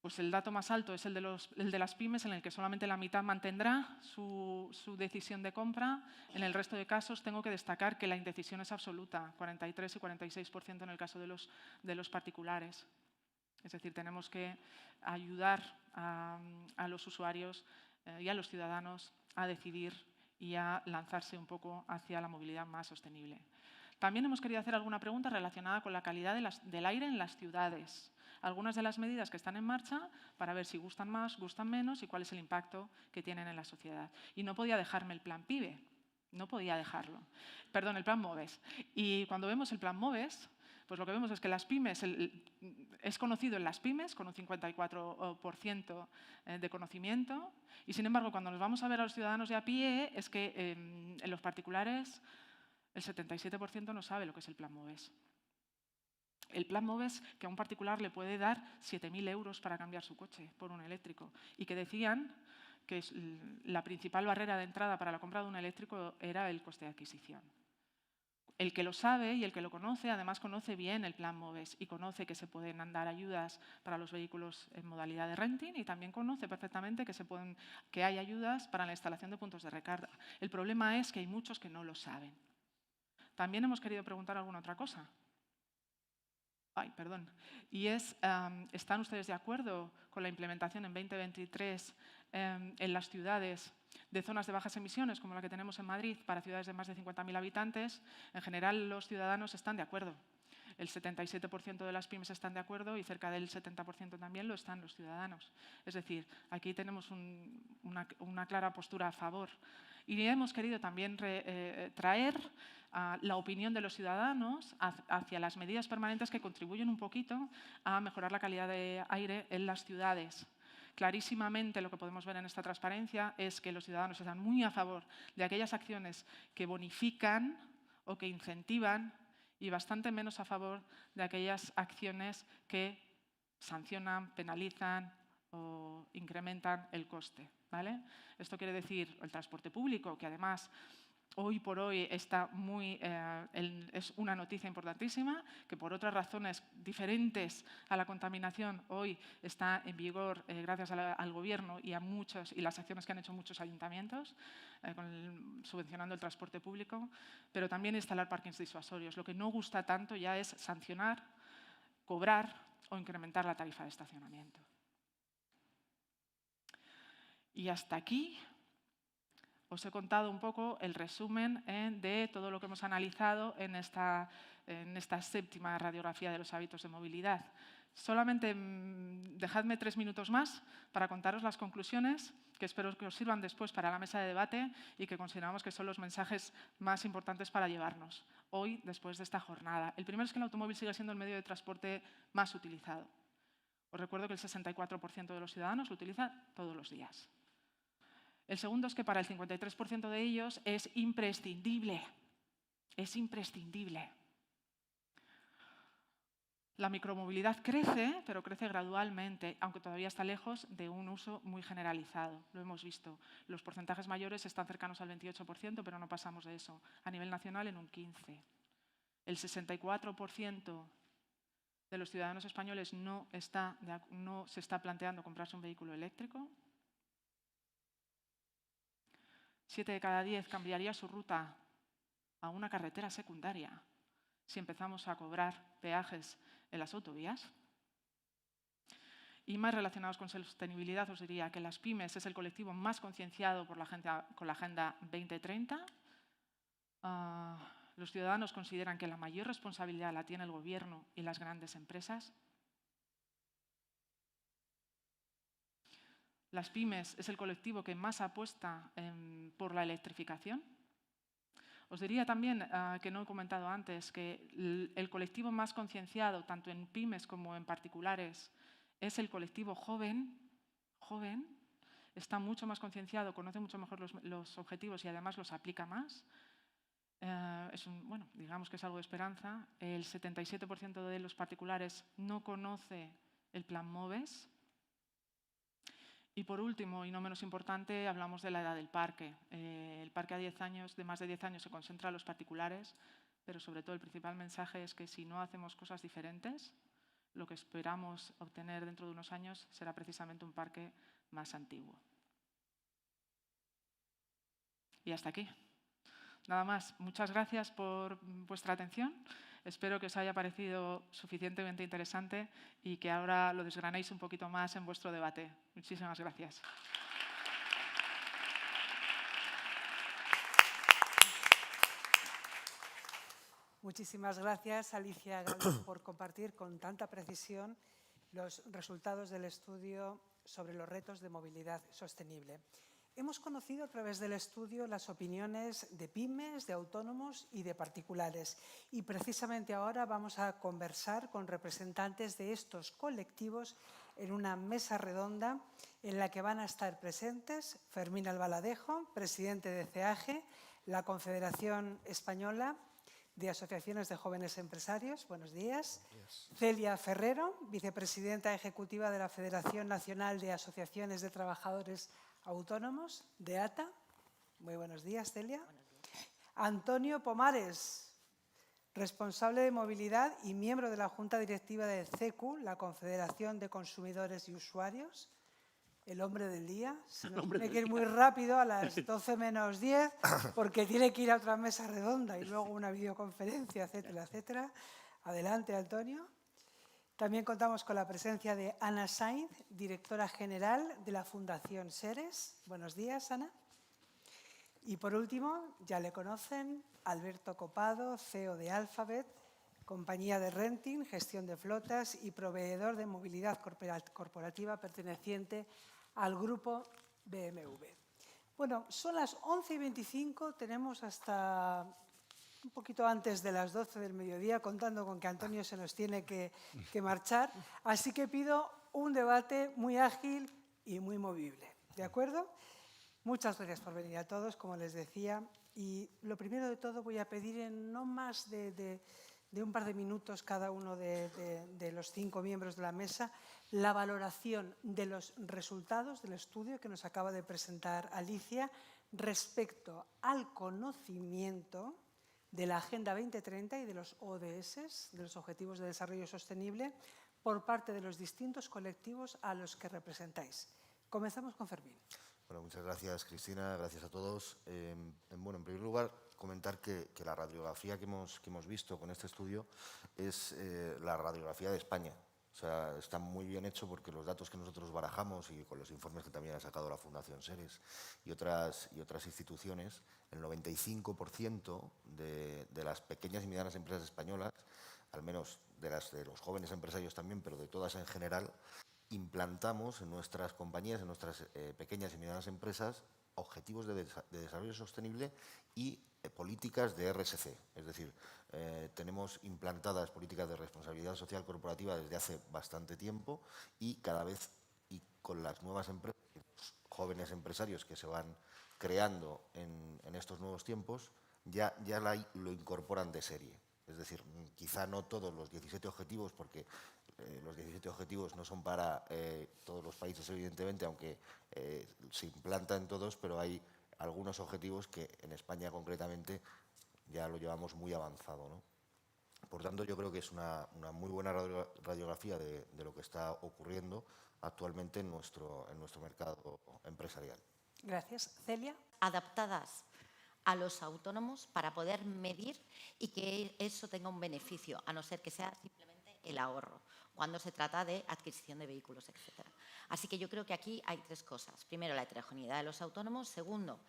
Pues el dato más alto es el de las pymes, en el que solamente la mitad mantendrá su decisión de compra. En el resto de casos tengo que destacar que la indecisión es absoluta, 43 y 46% en el caso de los particulares. Es decir, tenemos que ayudar a los usuarios y a los ciudadanos a decidir y a lanzarse un poco hacia la movilidad más sostenible. También hemos querido hacer alguna pregunta relacionada con la calidad del aire en las ciudades. Algunas de las medidas que están en marcha para ver si gustan más, gustan menos y cuál es el impacto que tienen en la sociedad. Y no podía dejarme el plan PIBE, no podía dejarlo. Perdón, el plan MOVES. Y cuando vemos el plan MOVES, pues lo que vemos es que las pymes, es conocido en las pymes con un 54% de conocimiento y, sin embargo, cuando nos vamos a ver a los ciudadanos de a pie, es que en los particulares el 77% no sabe lo que es el plan MOVES. El plan MOVES, que a un particular le puede dar 7.000 euros para cambiar su coche por un eléctrico, y que decían que la principal barrera de entrada para la compra de un eléctrico era el coste de adquisición. El que lo sabe y el que lo conoce, además conoce bien el plan MOVES y conoce que se pueden dar ayudas para los vehículos en modalidad de renting y también conoce perfectamente que hay ayudas para la instalación de puntos de recarga. El problema es que hay muchos que no lo saben. También hemos querido preguntar alguna otra cosa. Y es, ¿están ustedes de acuerdo con la implementación en 2023 en las ciudades de zonas de bajas emisiones, como la que tenemos en Madrid, para ciudades de más de 50.000 habitantes? En general, los ciudadanos están de acuerdo. El 77% de las pymes están de acuerdo y cerca del 70% también lo están los ciudadanos. Es decir, aquí tenemos una clara postura a favor. Y hemos querido también traer la opinión de los ciudadanos hacia las medidas permanentes que contribuyen un poquito a mejorar la calidad de aire en las ciudades. Clarísimamente lo que podemos ver en esta transparencia es que los ciudadanos están muy a favor de aquellas acciones que bonifican o que incentivan y bastante menos a favor de aquellas acciones que sancionan, penalizan o incrementan el coste, ¿vale? Esto quiere decir el transporte público, que además hoy por hoy está es una noticia importantísima, que por otras razones diferentes a la contaminación hoy está en vigor gracias al Gobierno y y las acciones que han hecho muchos ayuntamientos, subvencionando el transporte público, pero también instalar parkings disuasorios. Lo que no gusta tanto ya es sancionar, cobrar o incrementar la tarifa de estacionamiento. Y hasta aquí os he contado un poco el resumen de todo lo que hemos analizado en esta 7ª radiografía de los hábitos de movilidad. Solamente dejadme 3 minutos más para contaros las conclusiones, que espero que os sirvan después para la mesa de debate y que consideramos que son los mensajes más importantes para llevarnos hoy, después de esta jornada. El primero es que el automóvil sigue siendo el medio de transporte más utilizado. Os recuerdo que el 64% de los ciudadanos lo utiliza todos los días. El segundo es que para el 53% de ellos es imprescindible. Es imprescindible. La micromovilidad crece, pero crece gradualmente, aunque todavía está lejos de un uso muy generalizado. Lo hemos visto. Los porcentajes mayores están cercanos al 28%, pero no pasamos de eso. A nivel nacional, en un 15%. El 64% de los ciudadanos españoles no se está planteando comprarse un vehículo eléctrico. 7 de cada 10 cambiaría su ruta a una carretera secundaria si empezamos a cobrar peajes en las autovías. Y más relacionados con sostenibilidad, os diría que las pymes es el colectivo más concienciado con la Agenda 2030. Los ciudadanos consideran que la mayor responsabilidad la tiene el Gobierno y las grandes empresas. Las pymes es el colectivo que más apuesta por la electrificación. Os diría también, que no he comentado antes, que el colectivo más concienciado, tanto en pymes como en particulares, es el colectivo joven. Está mucho más concienciado, conoce mucho mejor los objetivos y además los aplica más. Digamos que es algo de esperanza. El 77% de los particulares no conoce el plan MOVES. Y por último, y no menos importante, hablamos de la edad del parque. El parque de más de 10 años se concentra en los particulares, pero sobre todo el principal mensaje es que si no hacemos cosas diferentes, lo que esperamos obtener dentro de unos años será precisamente un parque más antiguo. Y hasta aquí. Nada más. Muchas gracias por vuestra atención. Espero que os haya parecido suficientemente interesante y que ahora lo desgranéis un poquito más en vuestro debate. Muchísimas gracias. Muchísimas gracias, Alicia Galo, por compartir con tanta precisión los resultados del estudio sobre los retos de movilidad sostenible. Hemos conocido a través del estudio las opiniones de pymes, de autónomos y de particulares. Y precisamente ahora vamos a conversar con representantes de estos colectivos en una mesa redonda en la que van a estar presentes Fermín Albaladejo, presidente de CEAGE, la Confederación Española de Asociaciones de Jóvenes Empresarios. Buenos días. Celia Ferrero, vicepresidenta ejecutiva de la Federación Nacional de Asociaciones de Trabajadores Autónomos, de ATA. Muy buenos días, Celia. Buenos días. Antonio Pomares, responsable de movilidad y miembro de la Junta Directiva de CECU, la Confederación de Consumidores y Usuarios. El hombre del día. Se nos tiene que ir muy rápido a las 12 menos 10 porque tiene que ir a otra mesa redonda y luego una videoconferencia, etcétera, etcétera. Adelante, Antonio. También contamos con la presencia de Ana Sainz, directora general de la Fundación Seres. Buenos días, Ana. Y por último, ya le conocen, Alberto Copado, CEO de Alphabet, compañía de renting, gestión de flotas y proveedor de movilidad corporativa perteneciente al grupo BMW. Bueno, son las 11:25, tenemos hasta un poquito antes de las 12 del mediodía, contando con que Antonio se nos tiene que marchar, así que pido un debate muy ágil y muy movible. ¿De acuerdo? Muchas gracias por venir a todos, como les decía. Y lo primero de todo voy a pedir en no más de un par de minutos cada uno de los 5 miembros de la mesa la valoración de los resultados del estudio que nos acaba de presentar Alicia respecto al conocimiento de la Agenda 2030 y de los ODS, de los Objetivos de Desarrollo Sostenible, por parte de los distintos colectivos a los que representáis. Comenzamos con Fermín. Bueno, muchas gracias, Cristina. Gracias a todos. Bueno, en primer lugar, comentar que la radiografía que hemos visto con este estudio es la radiografía de España. O sea, está muy bien hecho porque los datos que nosotros barajamos y con los informes que también ha sacado la Fundación Seres y otras instituciones, el 95% de las pequeñas y medianas empresas españolas, al menos de los jóvenes empresarios también, pero de todas en general, implantamos en nuestras compañías, en nuestras pequeñas y medianas empresas, objetivos de desarrollo sostenible y políticas de RSC. Es decir, tenemos implantadas políticas de responsabilidad social corporativa desde hace bastante tiempo y cada vez, y con las nuevas empresas, los jóvenes empresarios que se van creando en estos nuevos tiempos, ya lo incorporan de serie. Es decir, quizá no todos los 17 objetivos, porque los 17 objetivos no son para todos los países, evidentemente, aunque se implantan todos, pero hay algunos objetivos que en España concretamente ya lo llevamos muy avanzado, ¿no? Por tanto, yo creo que es una muy buena radiografía de lo que está ocurriendo actualmente en nuestro mercado empresarial. Gracias. Celia. Adaptadas a los autónomos para poder medir y que eso tenga un beneficio, a no ser que sea simplemente el ahorro, cuando se trata de adquisición de vehículos, etc. Así que yo creo que aquí hay 3 cosas. Primero, la heterogeneidad de los autónomos. Segundo,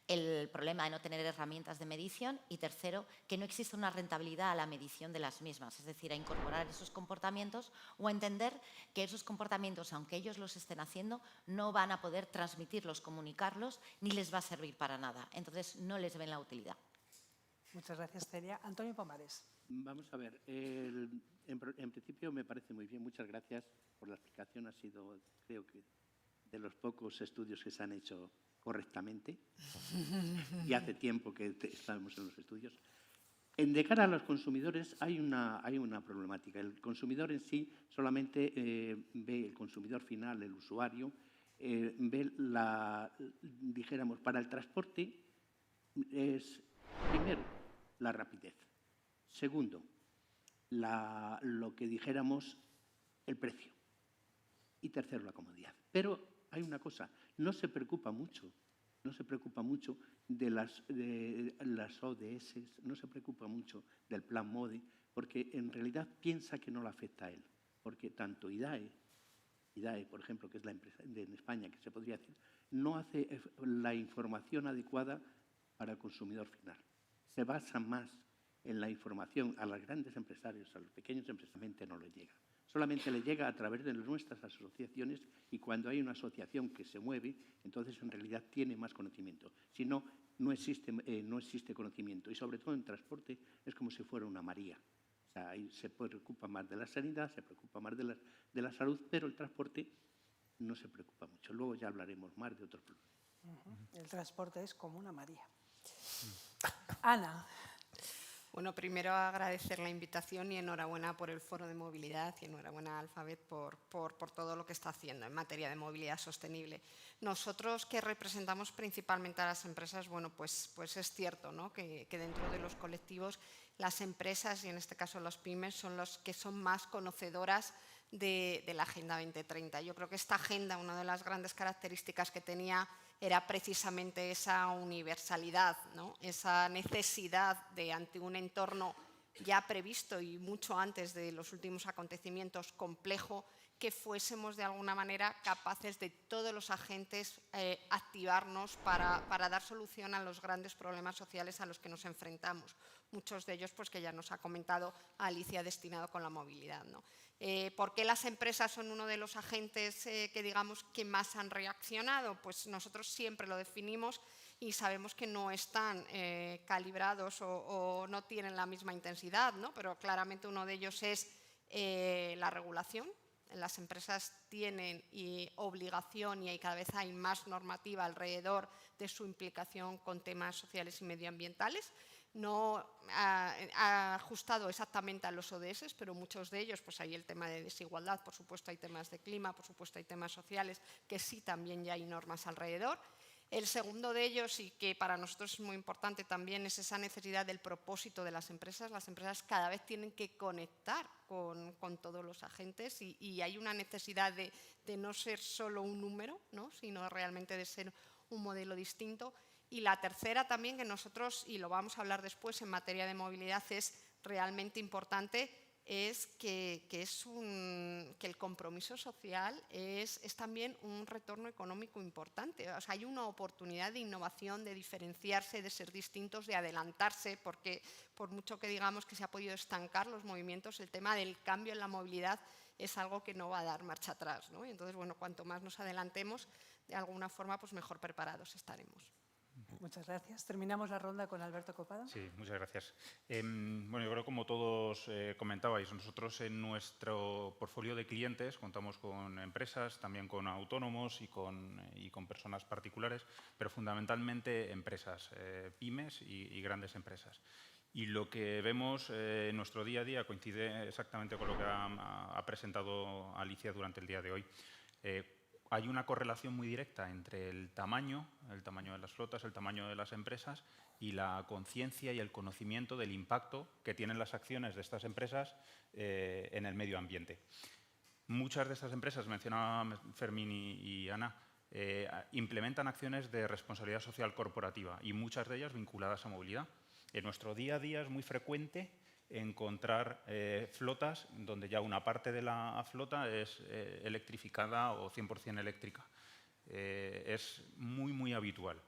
el problema de no tener herramientas de medición. Y tercero, que no existe una rentabilidad a la medición de las mismas, es decir, a incorporar esos comportamientos o a entender que esos comportamientos, aunque ellos los estén haciendo, no van a poder transmitirlos, comunicarlos, ni les va a servir para nada. Entonces, no les ven la utilidad. Muchas gracias, Celia. Antonio Pomares. Vamos a ver, en principio me parece muy bien, muchas gracias por la explicación, ha sido, creo que, de los pocos estudios que se han hecho correctamente y hace tiempo que estamos en los estudios. De cara a los consumidores hay una problemática. El consumidor en sí solamente ve, el consumidor final, el usuario, ve dijéramos, para el transporte es, primero, la rapidez. Segundo, lo que dijéramos, el precio. Y tercero, la comodidad. Pero hay una cosa, no se preocupa mucho de las ODS, no se preocupa mucho del plan MODE, porque en realidad piensa que no le afecta a él. Porque tanto IDAE, por ejemplo, que es la empresa en España, que se podría decir, no hace la información adecuada para el consumidor final. Se basa más en la información a los grandes empresarios, a los pequeños empresarios, no le llega. Solamente le llega a través de nuestras asociaciones y cuando hay una asociación que se mueve, entonces en realidad tiene más conocimiento. Si no, no existe conocimiento. Y sobre todo en transporte es como si fuera una María. O sea, ahí se preocupa más de la sanidad, se preocupa más de la salud, pero el transporte no se preocupa mucho. Luego ya hablaremos más de otros problemas. El transporte es como una María. Ana. Bueno, primero agradecer la invitación y enhorabuena por el Foro de Movilidad y enhorabuena a Alphabet por todo lo que está haciendo en materia de movilidad sostenible. Nosotros que representamos principalmente a las empresas, bueno, pues es cierto, ¿no?, que dentro de los colectivos las empresas, y en este caso las pymes, son los que son más conocedoras de la Agenda 2030. Yo creo que esta agenda, una de las grandes características que tenía era precisamente esa universalidad, ¿no?, esa necesidad de, ante un entorno ya previsto y mucho antes de los últimos acontecimientos complejo, que fuésemos de alguna manera capaces de todos los agentes activarnos para dar solución a los grandes problemas sociales a los que nos enfrentamos. Muchos de ellos, pues, que ya nos ha comentado Alicia, destinado con la movilidad, ¿no? ¿Por qué las empresas son uno de los agentes que digamos que más han reaccionado? Pues nosotros siempre lo definimos y sabemos que no están calibrados o no tienen la misma intensidad, ¿no? Pero claramente uno de ellos es la regulación. Las empresas tienen obligación y cada vez hay más normativa alrededor de su implicación con temas sociales y medioambientales. No ha ajustado exactamente a los ODS, pero muchos de ellos, pues hay el tema de desigualdad, por supuesto hay temas de clima, por supuesto hay temas sociales, que sí también ya hay normas alrededor. El segundo de ellos, y que para nosotros es muy importante también, es esa necesidad del propósito de las empresas. Las empresas cada vez tienen que conectar con todos los agentes y hay una necesidad de no ser solo un número, ¿no?, sino realmente de ser un modelo distinto. Y la tercera también, que nosotros, y lo vamos a hablar después en materia de movilidad, es realmente importante, es que el compromiso social es también un retorno económico importante. O sea, hay una oportunidad de innovación, de diferenciarse, de ser distintos, de adelantarse, porque por mucho que digamos que se ha podido estancar los movimientos, el tema del cambio en la movilidad es algo que no va a dar marcha atrás, ¿no? Y entonces, bueno, cuanto más nos adelantemos, de alguna forma, pues mejor preparados estaremos. Muchas gracias. Terminamos la ronda con Alberto Copado. Sí, muchas gracias. Bueno, yo creo, como todos comentabais, nosotros en nuestro portfolio de clientes contamos con empresas, también con autónomos y con personas particulares, pero fundamentalmente empresas, pymes y grandes empresas. Y lo que vemos en nuestro día a día coincide exactamente con lo que ha presentado Alicia durante el día de hoy. Hay una correlación muy directa entre el tamaño de las flotas, el tamaño de las empresas y la conciencia y el conocimiento del impacto que tienen las acciones de estas empresas en el medio ambiente. Muchas de estas empresas, mencionaba Fermín y Ana, implementan acciones de responsabilidad social corporativa y muchas de ellas vinculadas a movilidad. En nuestro día a día es muy frecuente encontrar flotas donde ya una parte de la flota es electrificada o 100% eléctrica. Es muy, muy habitual.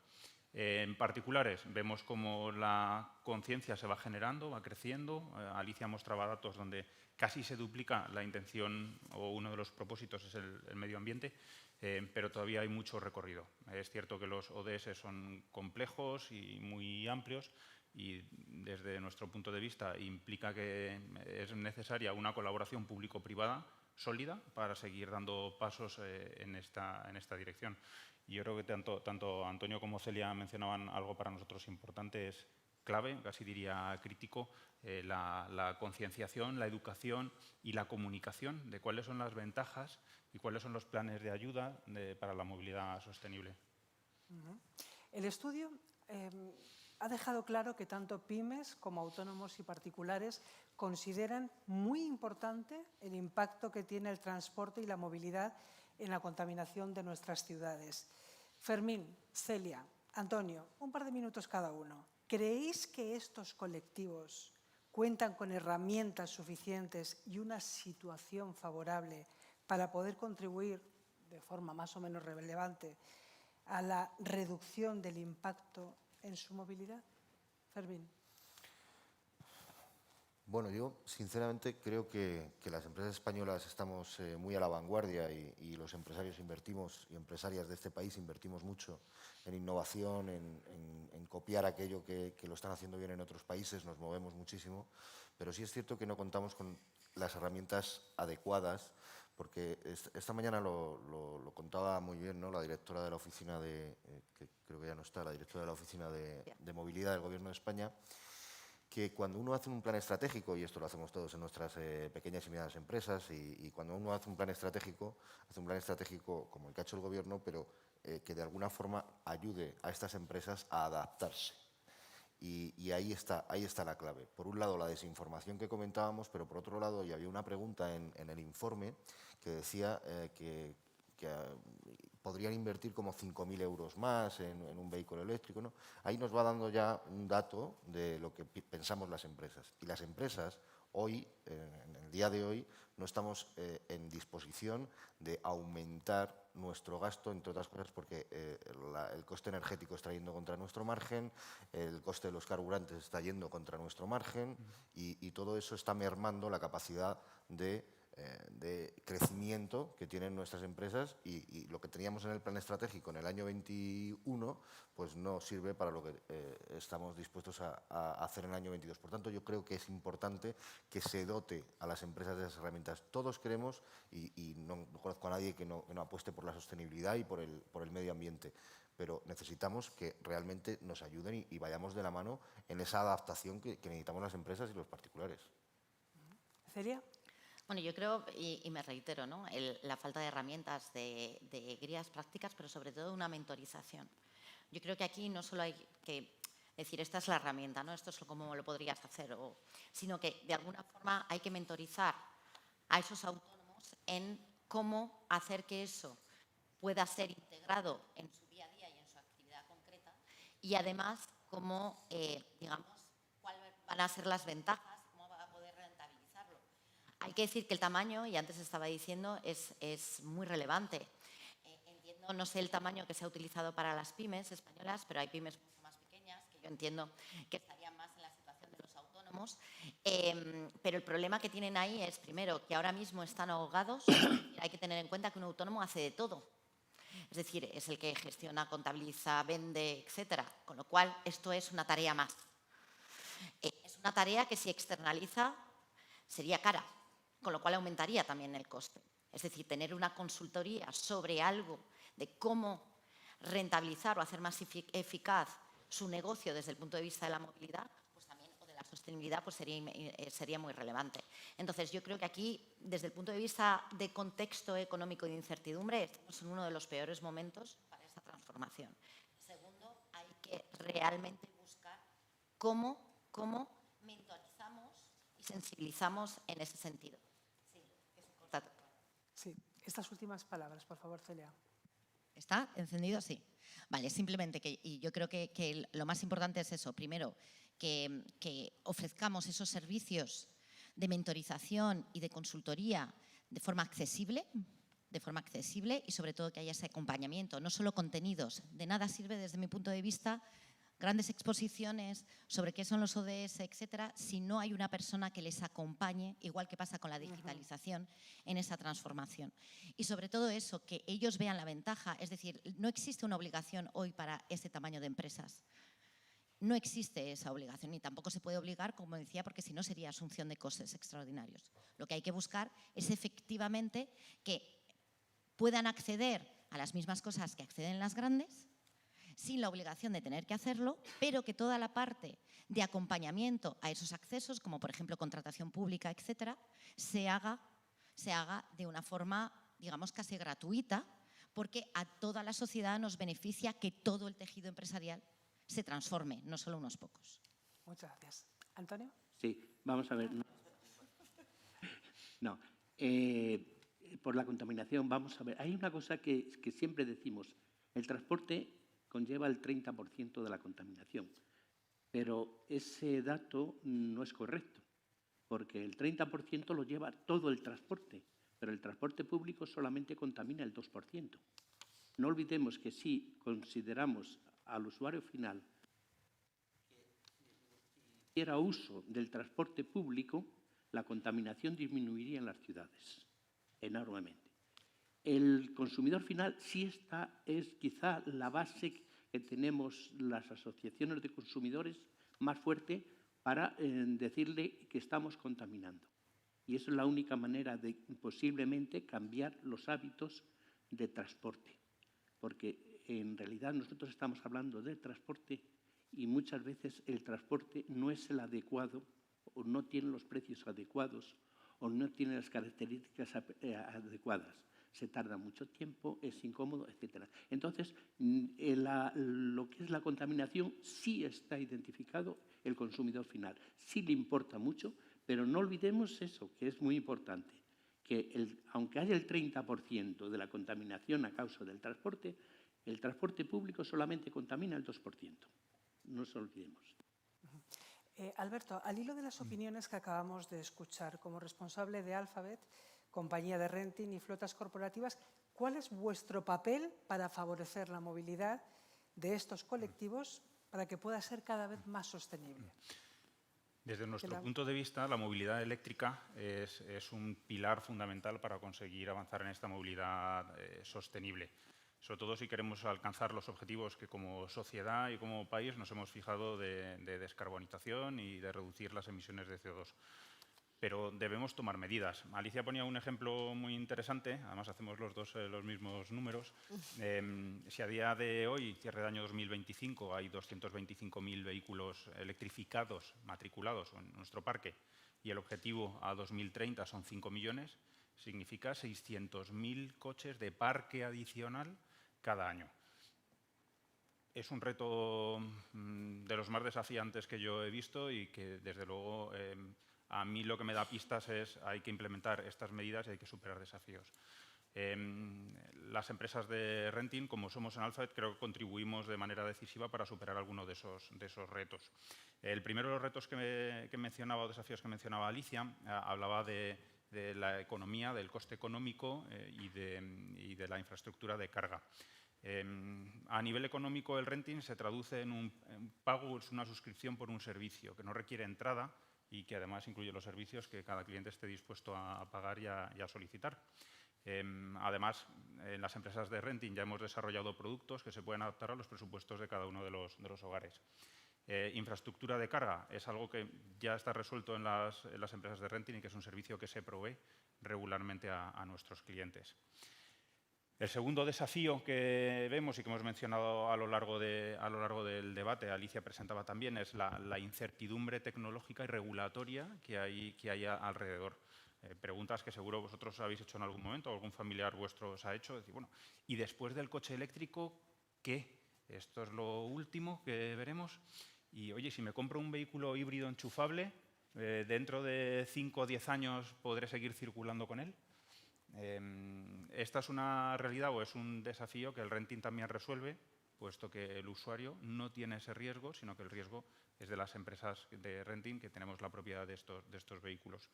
En particulares, vemos cómo la conciencia se va generando, va creciendo. Alicia mostraba datos donde casi se duplica la intención, o uno de los propósitos es el medio ambiente, pero todavía hay mucho recorrido. Es cierto que los ODS son complejos y muy amplios, y desde nuestro punto de vista implica que es necesaria una colaboración público-privada sólida para seguir dando pasos en esta dirección. Y yo creo que tanto Antonio como Celia mencionaban algo para nosotros importante, es clave, casi diría crítico, la concienciación, la educación y la comunicación de cuáles son las ventajas y cuáles son los planes de ayuda para la movilidad sostenible. El estudio ha dejado claro que tanto pymes como autónomos y particulares consideran muy importante el impacto que tiene el transporte y la movilidad en la contaminación de nuestras ciudades. Fermín, Celia, Antonio, un par de minutos cada uno. ¿Creéis que estos colectivos cuentan con herramientas suficientes y una situación favorable para poder contribuir de forma más o menos relevante a la reducción del impacto en su movilidad? Fermín. Bueno, yo sinceramente creo que las empresas españolas estamos muy a la vanguardia y los empresarios invertimos y empresarias de este país invertimos mucho en innovación, en copiar aquello que lo están haciendo bien en otros países, nos movemos muchísimo, pero sí es cierto que no contamos con las herramientas adecuadas, porque esta mañana lo contaba muy bien, ¿no?, la directora de la oficina que creo que ya no está, la directora de la oficina de movilidad del Gobierno de España, que cuando uno hace un plan estratégico, y esto lo hacemos todos en nuestras pequeñas y medianas empresas, y cuando uno hace un plan estratégico como el que ha hecho el Gobierno, pero que de alguna forma ayude a estas empresas a adaptarse. Y ahí está la clave. Por un lado, la desinformación que comentábamos, pero por otro lado, y había una pregunta en el informe que decía que podrían invertir como 5.000 euros más en un vehículo eléctrico, ¿no? Ahí nos va dando ya un dato de lo que pensamos las empresas. Y las empresas hoy, en el día de hoy, no estamos en disposición de aumentar nuestro gasto, entre otras cosas porque el coste energético está yendo contra nuestro margen, el coste de los carburantes está yendo contra nuestro margen y todo eso está mermando la capacidad de crecimiento que tienen nuestras empresas y lo que teníamos en el plan estratégico en el año 21 pues no sirve para lo que estamos dispuestos a hacer en el año 22. Por tanto, yo creo que es importante que se dote a las empresas de esas herramientas. Todos queremos, y no conozco a nadie que no apueste por la sostenibilidad y por el medio ambiente, pero necesitamos que realmente nos ayuden y vayamos de la mano en esa adaptación que necesitamos las empresas y los particulares. Celia. Bueno, yo creo, y me reitero, ¿no?, la falta de herramientas, de guías prácticas, pero sobre todo una mentorización. Yo creo que aquí no solo hay que decir, esta es la herramienta, ¿no?, esto es cómo lo podrías hacer, sino que de alguna forma hay que mentorizar a esos autónomos en cómo hacer que eso pueda ser integrado en su día a día y en su actividad concreta y además cómo, digamos, cuáles van a ser las ventajas. Hay que decir que el tamaño, y antes estaba diciendo, es muy relevante. Entiendo, no sé el tamaño que se ha utilizado para las pymes españolas, pero hay pymes mucho más pequeñas que yo entiendo que estarían más en la situación de los autónomos. Pero el problema que tienen ahí es, primero, que ahora mismo están ahogados. Hay que tener en cuenta que un autónomo hace de todo. Es decir, es el que gestiona, contabiliza, vende, etcétera. Con lo cual, esto es una tarea más. Es una tarea que si externaliza sería cara, con lo cual aumentaría también el coste. Es decir, tener una consultoría sobre algo de cómo rentabilizar o hacer más eficaz su negocio desde el punto de vista de la movilidad, pues también, o de la sostenibilidad, pues sería muy relevante. Entonces, yo creo que aquí, desde el punto de vista de contexto económico y de incertidumbre, estamos en uno de los peores momentos para esta transformación. Segundo, hay que realmente buscar cómo mentorizamos y sensibilizamos en ese sentido. Sí, estas últimas palabras, por favor, Celia. ¿Está encendido? Sí. Vale, simplemente y yo creo que lo más importante es eso. Primero, que ofrezcamos esos servicios de mentorización y de consultoría de forma accesible y sobre todo que haya ese acompañamiento, no solo contenidos. De nada sirve desde mi punto de vista grandes exposiciones sobre qué son los ODS, etcétera, si no hay una persona que les acompañe, igual que pasa con la digitalización, en esa transformación. Y sobre todo eso, que ellos vean la ventaja, es decir, no existe una obligación hoy para ese tamaño de empresas. No existe esa obligación y tampoco se puede obligar, como decía, porque si no sería asunción de costes extraordinarios. Lo que hay que buscar es efectivamente que puedan acceder a las mismas cosas que acceden las grandes, sin la obligación de tener que hacerlo, pero que toda la parte de acompañamiento a esos accesos, como por ejemplo contratación pública, etcétera, se haga de una forma, digamos, casi gratuita, porque a toda la sociedad nos beneficia que todo el tejido empresarial se transforme, no solo unos pocos. Muchas gracias. ¿Antonio? Sí, vamos a ver. No, por la contaminación, vamos a ver. Hay una cosa que siempre decimos, el transporte conlleva el 30% de la contaminación, pero ese dato no es correcto, porque el 30% lo lleva todo el transporte, pero el transporte público solamente contamina el 2%. No olvidemos que si consideramos al usuario final hiciera uso del transporte público, la contaminación disminuiría en las ciudades enormemente. El consumidor final sí es quizá la base que tenemos las asociaciones de consumidores más fuerte para decirle que estamos contaminando. Y eso es la única manera de posiblemente cambiar los hábitos de transporte. Porque en realidad nosotros estamos hablando de transporte y muchas veces el transporte no es el adecuado o no tiene los precios adecuados o no tiene las características adecuadas. Se tarda mucho tiempo, es incómodo, etc. Entonces, lo que es la contaminación sí está identificado el consumidor final. Sí le importa mucho, pero no olvidemos eso, que es muy importante, que aunque haya el 30% de la contaminación a causa del transporte, el transporte público solamente contamina el 2%. No nos olvidemos. Alberto, al hilo de las opiniones que acabamos de escuchar, como responsable de Alphabet, compañía de renting y flotas corporativas, ¿cuál es vuestro papel para favorecer la movilidad de estos colectivos para que pueda ser cada vez más sostenible? Desde nuestro punto de vista, la movilidad eléctrica es un pilar fundamental para conseguir avanzar en esta movilidad sostenible. Sobre todo si queremos alcanzar los objetivos que como sociedad y como país nos hemos fijado de descarbonización y de reducir las emisiones de CO2. Pero debemos tomar medidas. Alicia ponía un ejemplo muy interesante, además hacemos los dos los mismos números. Si a día de hoy, cierre de año 2025, hay 225.000 vehículos electrificados, matriculados en nuestro parque, y el objetivo a 2030 son 5 millones, significa 600.000 coches de parque adicional cada año. Es un reto de los más desafiantes que yo he visto y que, desde luego, a mí lo que me da pistas es hay que implementar estas medidas y hay que superar desafíos. Las empresas de renting, como somos en Alphabet, creo que contribuimos de manera decisiva para superar alguno de esos retos. El primero de los retos que mencionaba, o desafíos que mencionaba Alicia, hablaba de la economía, del coste económico y de la infraestructura de carga. A nivel económico, el renting se traduce en un pago, es una suscripción por un servicio que no requiere entrada y que además incluye los servicios que cada cliente esté dispuesto a pagar y a solicitar. Además, en las empresas de renting ya hemos desarrollado productos que se pueden adaptar a los presupuestos de cada uno de los hogares. Infraestructura de carga es algo que ya está resuelto en las empresas de renting y que es un servicio que se provee regularmente a nuestros clientes. El segundo desafío que vemos y que hemos mencionado a lo largo del debate, Alicia presentaba también, es la incertidumbre tecnológica y regulatoria que hay alrededor. Preguntas que seguro vosotros habéis hecho en algún momento o algún familiar vuestro os ha hecho. Decir, bueno, ¿y después del coche eléctrico qué? Esto es lo último que veremos. Y, oye, si me compro un vehículo híbrido enchufable, ¿dentro de 5 o 10 años podré seguir circulando con él? ¿Esta es una realidad o es un desafío que el renting también resuelve, puesto que el usuario no tiene ese riesgo, sino que el riesgo es de las empresas de renting que tenemos la propiedad de estos vehículos?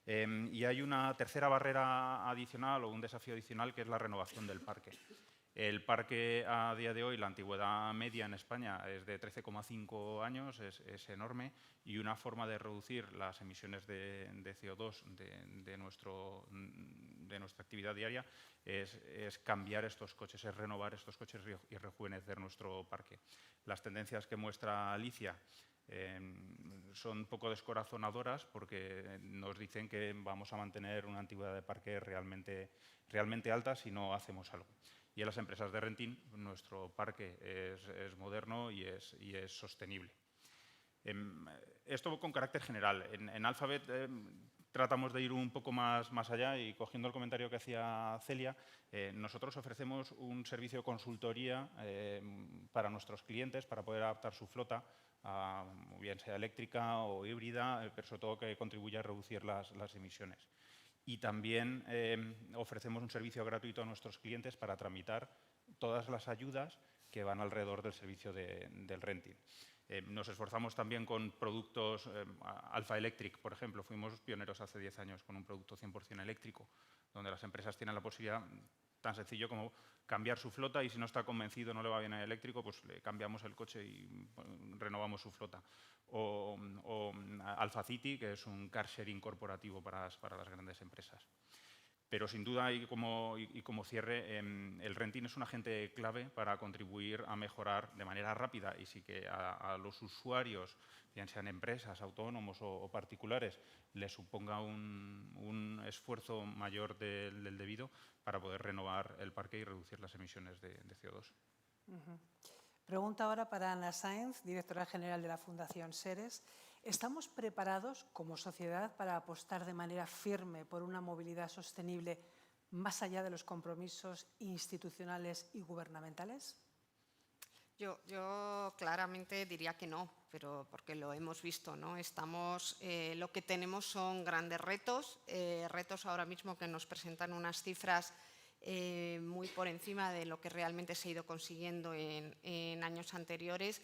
Y hay una tercera barrera adicional o un desafío adicional, que es la renovación del parque. El parque a día de hoy, la antigüedad media en España es de 13,5 años, es enorme, y una forma de reducir las emisiones de CO2 de nuestra actividad diaria es cambiar estos coches, es renovar estos coches y rejuvenecer nuestro parque. Las tendencias que muestra Alicia son poco descorazonadoras porque nos dicen que vamos a mantener una antigüedad de parque realmente alta si no hacemos algo. Y en las empresas de renting, nuestro parque es moderno y es sostenible. Esto con carácter general. En Alphabet tratamos de ir un poco más allá y, cogiendo el comentario que hacía Celia, nosotros ofrecemos un servicio de consultoría para nuestros clientes para poder adaptar su flota, bien sea eléctrica o híbrida, pero sobre todo que contribuya a reducir las emisiones. Y también ofrecemos un servicio gratuito a nuestros clientes para tramitar todas las ayudas que van alrededor del servicio del renting. Nos esforzamos también con productos, Alpha Electric, por ejemplo, fuimos pioneros hace 10 años con un producto 100% eléctrico, donde las empresas tienen la posibilidad tan sencillo como cambiar su flota y si no está convencido, no le va bien el eléctrico, pues le cambiamos el coche y renovamos su flota. O Alpha City, que es un car sharing corporativo para las grandes empresas. Pero sin duda, y como cierre, el renting es un agente clave para contribuir a mejorar de manera rápida y sí que a los usuarios, bien sean empresas, autónomos o particulares, les suponga un esfuerzo mayor del debido para poder renovar el parque y reducir las emisiones de CO2. Pregunta ahora para Ana Sáenz, directora general de la Fundación Seres. ¿Estamos preparados como sociedad para apostar de manera firme por una movilidad sostenible más allá de los compromisos institucionales y gubernamentales? Yo claramente diría que no, pero porque lo hemos visto, ¿no? Lo que tenemos son grandes retos, retos ahora mismo que nos presentan unas cifras muy por encima de lo que realmente se ha ido consiguiendo en años anteriores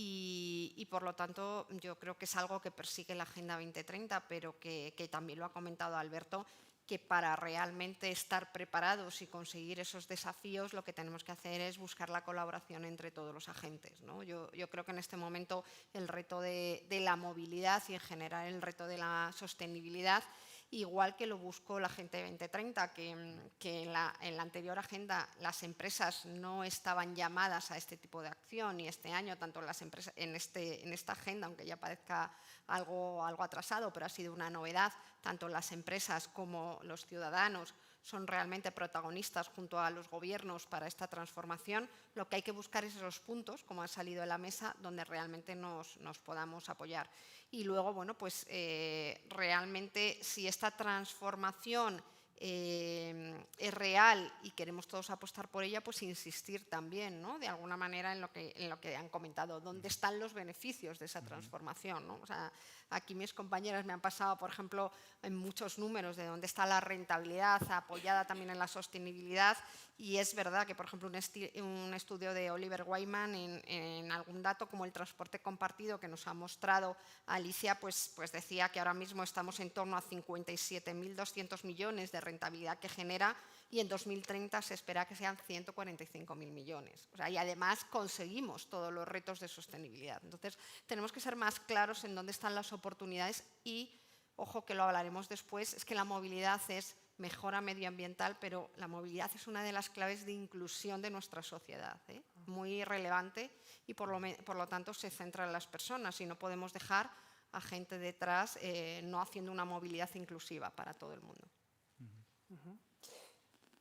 y por lo tanto yo creo que es algo que persigue la Agenda 2030, pero que también lo ha comentado Alberto, que para realmente estar preparados y conseguir esos desafíos lo que tenemos que hacer es buscar la colaboración entre todos los agentes, ¿no? Yo creo que en este momento el reto de la movilidad y en general el reto de la sostenibilidad, igual que lo buscó la Agenda 2030, que en la anterior agenda las empresas no estaban llamadas a este tipo de acción y este año tanto las empresas en esta agenda, aunque ya parezca algo atrasado, pero ha sido una novedad, tanto las empresas como los ciudadanos son realmente protagonistas junto a los gobiernos para esta transformación. Lo que hay que buscar es esos puntos, como ha salido de la mesa, donde realmente nos podamos apoyar. Y luego, bueno, pues realmente si esta transformación es real y queremos todos apostar por ella, pues insistir también, ¿no? De alguna manera en lo que han comentado, dónde están los beneficios de esa transformación, ¿no? O sea, aquí mis compañeras me han pasado, por ejemplo, en muchos números de dónde está la rentabilidad apoyada también en la sostenibilidad y es verdad que, por ejemplo, un estudio de Oliver Wyman en algún dato como el transporte compartido que nos ha mostrado Alicia, pues decía que ahora mismo estamos en torno a 57.200 millones de rentabilidad que genera y en 2030 se espera que sean 145.000 millones. O sea, y además conseguimos todos los retos de sostenibilidad. Entonces, tenemos que ser más claros en dónde están las oportunidades y, ojo que lo hablaremos después, es que la movilidad es mejora medioambiental, pero la movilidad es una de las claves de inclusión de nuestra sociedad, muy relevante y por lo tanto se centra en las personas y no podemos dejar a gente detrás no haciendo una movilidad inclusiva para todo el mundo.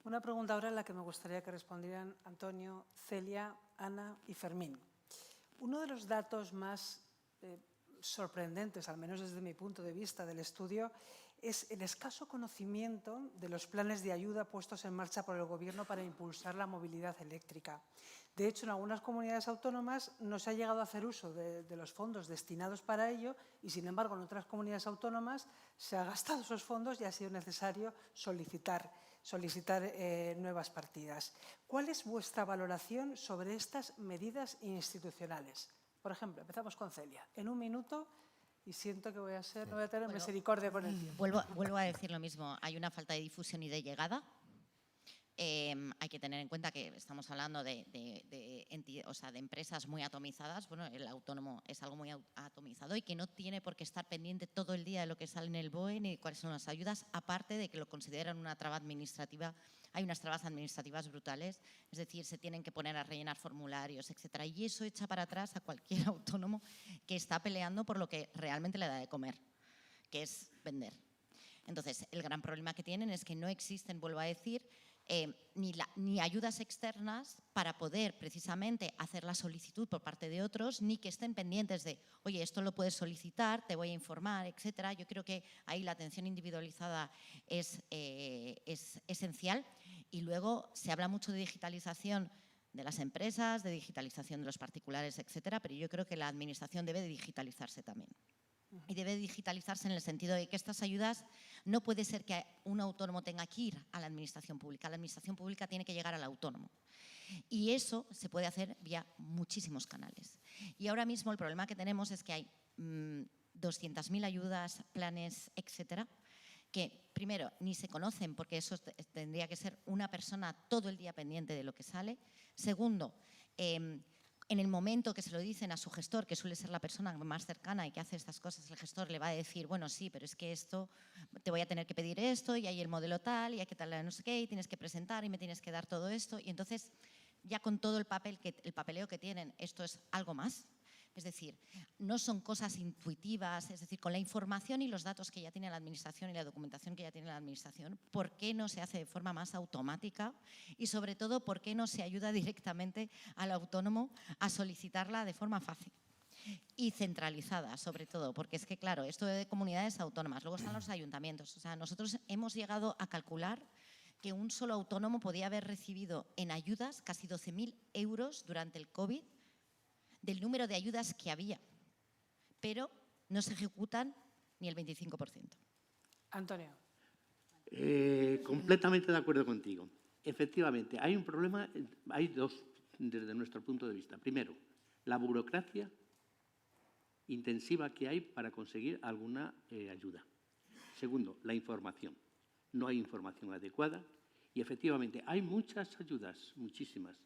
Una pregunta ahora en la que me gustaría que respondieran Antonio, Celia, Ana y Fermín. Uno de los datos más sorprendentes, al menos desde mi punto de vista del estudio, es el escaso conocimiento de los planes de ayuda puestos en marcha por el Gobierno para impulsar la movilidad eléctrica. De hecho, en algunas comunidades autónomas no se ha llegado a hacer uso de los fondos destinados para ello y, sin embargo, en otras comunidades autónomas se ha gastado esos fondos y ha sido necesario solicitar nuevas partidas. ¿Cuál es vuestra valoración sobre estas medidas institucionales? Por ejemplo, empezamos con Celia. En un minuto, y siento que no voy a tener misericordia con el tiempo. Vuelvo a decir lo mismo. Hay una falta de difusión y de llegada. Hay que tener en cuenta que estamos hablando de empresas muy atomizadas. Bueno, el autónomo es algo muy atomizado y que no tiene por qué estar pendiente todo el día de lo que sale en el BOE ni de cuáles son las ayudas, aparte de que lo consideran una traba administrativa. Hay unas trabas administrativas brutales, es decir, se tienen que poner a rellenar formularios, etcétera. Y eso echa para atrás a cualquier autónomo que está peleando por lo que realmente le da de comer, que es vender. Entonces, el gran problema que tienen es que no existen, vuelvo a decir, ni ayudas externas para poder precisamente hacer la solicitud por parte de otros, ni que estén pendientes de, oye, esto lo puedes solicitar, te voy a informar, etcétera. Yo creo que ahí la atención individualizada es esencial. Y luego se habla mucho de digitalización de las empresas, de digitalización de los particulares, etcétera, pero yo creo que la administración debe de digitalizarse también. Y debe digitalizarse en el sentido de que estas ayudas no puede ser que un autónomo tenga que ir a la administración pública. La administración pública tiene que llegar al autónomo. Y eso se puede hacer vía muchísimos canales. Y ahora mismo el problema que tenemos es que hay 200.000 ayudas, planes, etcétera, que primero ni se conocen porque eso tendría que ser una persona todo el día pendiente de lo que sale. Segundo, en el momento que se lo dicen a su gestor, que suele ser la persona más cercana y que hace estas cosas, el gestor le va a decir, bueno, sí, pero es que esto, te voy a tener que pedir esto y hay el modelo tal y hay que tal, no sé qué, y tienes que presentar y me tienes que dar todo esto. Y entonces, ya con todo el papeleo que tienen, esto es algo más. Es decir, no son cosas intuitivas, es decir, con la información y los datos que ya tiene la Administración y la documentación que ya tiene la Administración, ¿por qué no se hace de forma más automática? Y sobre todo, ¿por qué no se ayuda directamente al autónomo a solicitarla de forma fácil? Y centralizada, sobre todo, porque es que, claro, esto de comunidades autónomas, luego están los ayuntamientos. O sea, nosotros hemos llegado a calcular que un solo autónomo podía haber recibido en ayudas casi 12.000 euros durante el COVID, del número de ayudas que había, pero no se ejecutan ni el 25%. Antonio. Completamente de acuerdo contigo. Efectivamente, hay un problema, hay dos desde nuestro punto de vista. Primero, la burocracia intensiva que hay para conseguir alguna ayuda. Segundo, la información. No hay información adecuada y efectivamente hay muchas ayudas, muchísimas.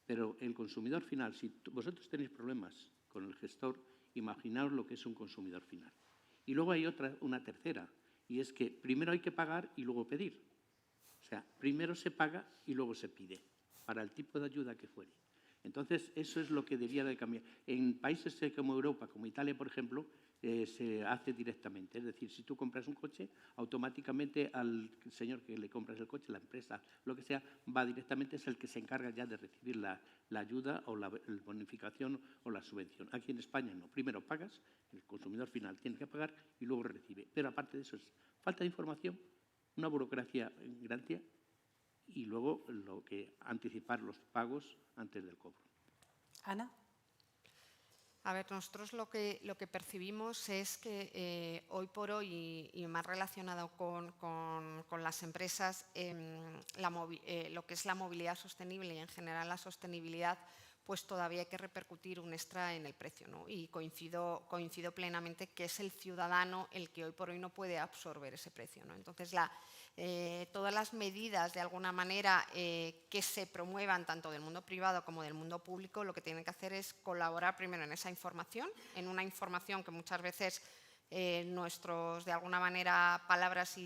Pero el consumidor final, si vosotros tenéis problemas con el gestor, imaginaos lo que es un consumidor final. Y luego hay una tercera, y es que primero hay que pagar y luego pedir. O sea, primero se paga y luego se pide, para el tipo de ayuda que fuere. Entonces, eso es lo que debería de cambiar. En países como Europa, como Italia, por ejemplo, se hace directamente. Es decir, si tú compras un coche, automáticamente al señor que le compras el coche, la empresa, lo que sea, va directamente, es el que se encarga ya de recibir la ayuda o la bonificación o la subvención. Aquí en España no. Primero pagas, el consumidor final tiene que pagar y luego recibe. Pero aparte de eso es falta de información, una burocracia grande y luego anticipar los pagos antes del cobro. Ana. A ver, nosotros lo que percibimos es que hoy por hoy, y más relacionado con las empresas, lo que es la movilidad sostenible y en general la sostenibilidad, pues todavía hay que repercutir un extra en el precio, ¿no? Y coincido plenamente que es el ciudadano el que hoy por hoy no puede absorber ese precio, ¿no? Entonces, todas las medidas, de alguna manera, que se promuevan tanto del mundo privado como del mundo público, lo que tienen que hacer es colaborar primero en esa información, en una información que muchas veces nuestros, de alguna manera, palabras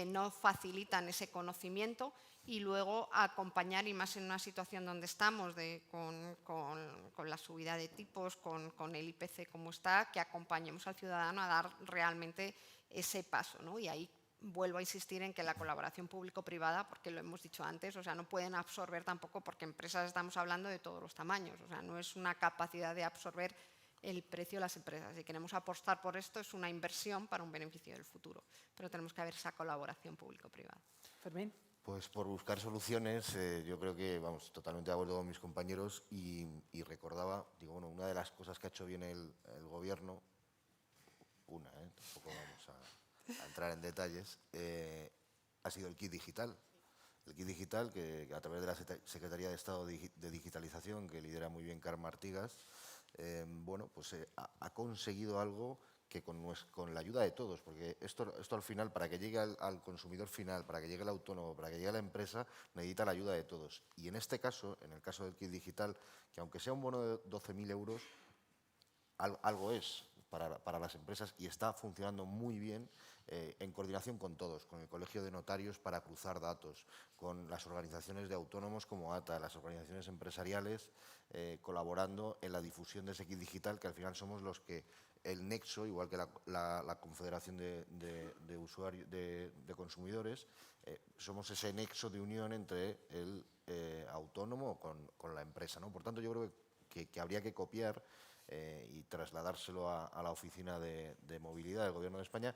no facilitan ese conocimiento, y luego acompañar, y más en una situación donde estamos, con la subida de tipos, con el IPC como está, que acompañemos al ciudadano a dar realmente ese paso, ¿no? Y ahí vuelvo a insistir en que la colaboración público-privada, porque lo hemos dicho antes, o sea, no pueden absorber tampoco, porque empresas estamos hablando de todos los tamaños, o sea, no es una capacidad de absorber el precio de las empresas. Si queremos apostar por esto, es una inversión para un beneficio del futuro, pero tenemos que haber esa colaboración público-privada. Fermín. Pues por buscar soluciones, yo creo que, vamos, totalmente de acuerdo con mis compañeros y recordaba, digo, bueno, una de las cosas que ha hecho bien el Gobierno, tampoco vamos a entrar en detalles, ha sido el kit digital. El kit digital que a través de la Secretaría de Estado de Digitalización, que lidera muy bien Carme Artigas, pues ha conseguido algo que con la ayuda de todos, porque esto al final, para que llegue al consumidor final, para que llegue al autónomo, para que llegue a la empresa, necesita la ayuda de todos. Y en este caso, en el caso del kit digital, que aunque sea un bono de 12.000 euros, algo es para las empresas y está funcionando muy bien en coordinación con todos, con el Colegio de Notarios para cruzar datos, con las organizaciones de autónomos como ATA, las organizaciones empresariales, colaborando en la difusión de ese kit digital, que al final somos los que el nexo, igual que la Confederación de Usuarios de Consumidores, somos ese nexo de unión entre el autónomo con la empresa, ¿no? Por tanto, yo creo que habría que copiar y trasladárselo a la Oficina de Movilidad del Gobierno de España,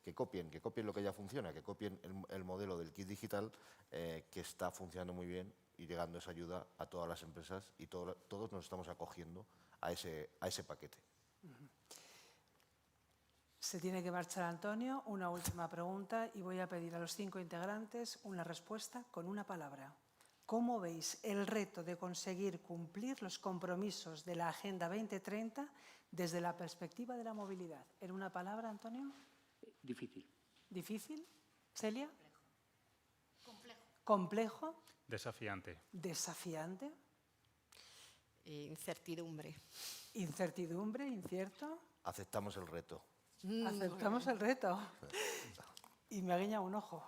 que copien lo que ya funciona, que copien el modelo del kit digital que está funcionando muy bien y llegando esa ayuda a todas las empresas y todos nos estamos acogiendo a ese paquete. Se tiene que marchar Antonio. Una última pregunta y voy a pedir a los 5 integrantes una respuesta con una palabra. ¿Cómo veis el reto de conseguir cumplir los compromisos de la Agenda 2030 desde la perspectiva de la movilidad? ¿En una palabra, Antonio? Difícil. ¿Difícil? ¿Celia? ¿Complejo? Desafiante. ¿Desafiante? Incertidumbre. ¿Incertidumbre? ¿Incierto? Aceptamos el reto. Aceptamos el reto. Y me ha guiñado un ojo.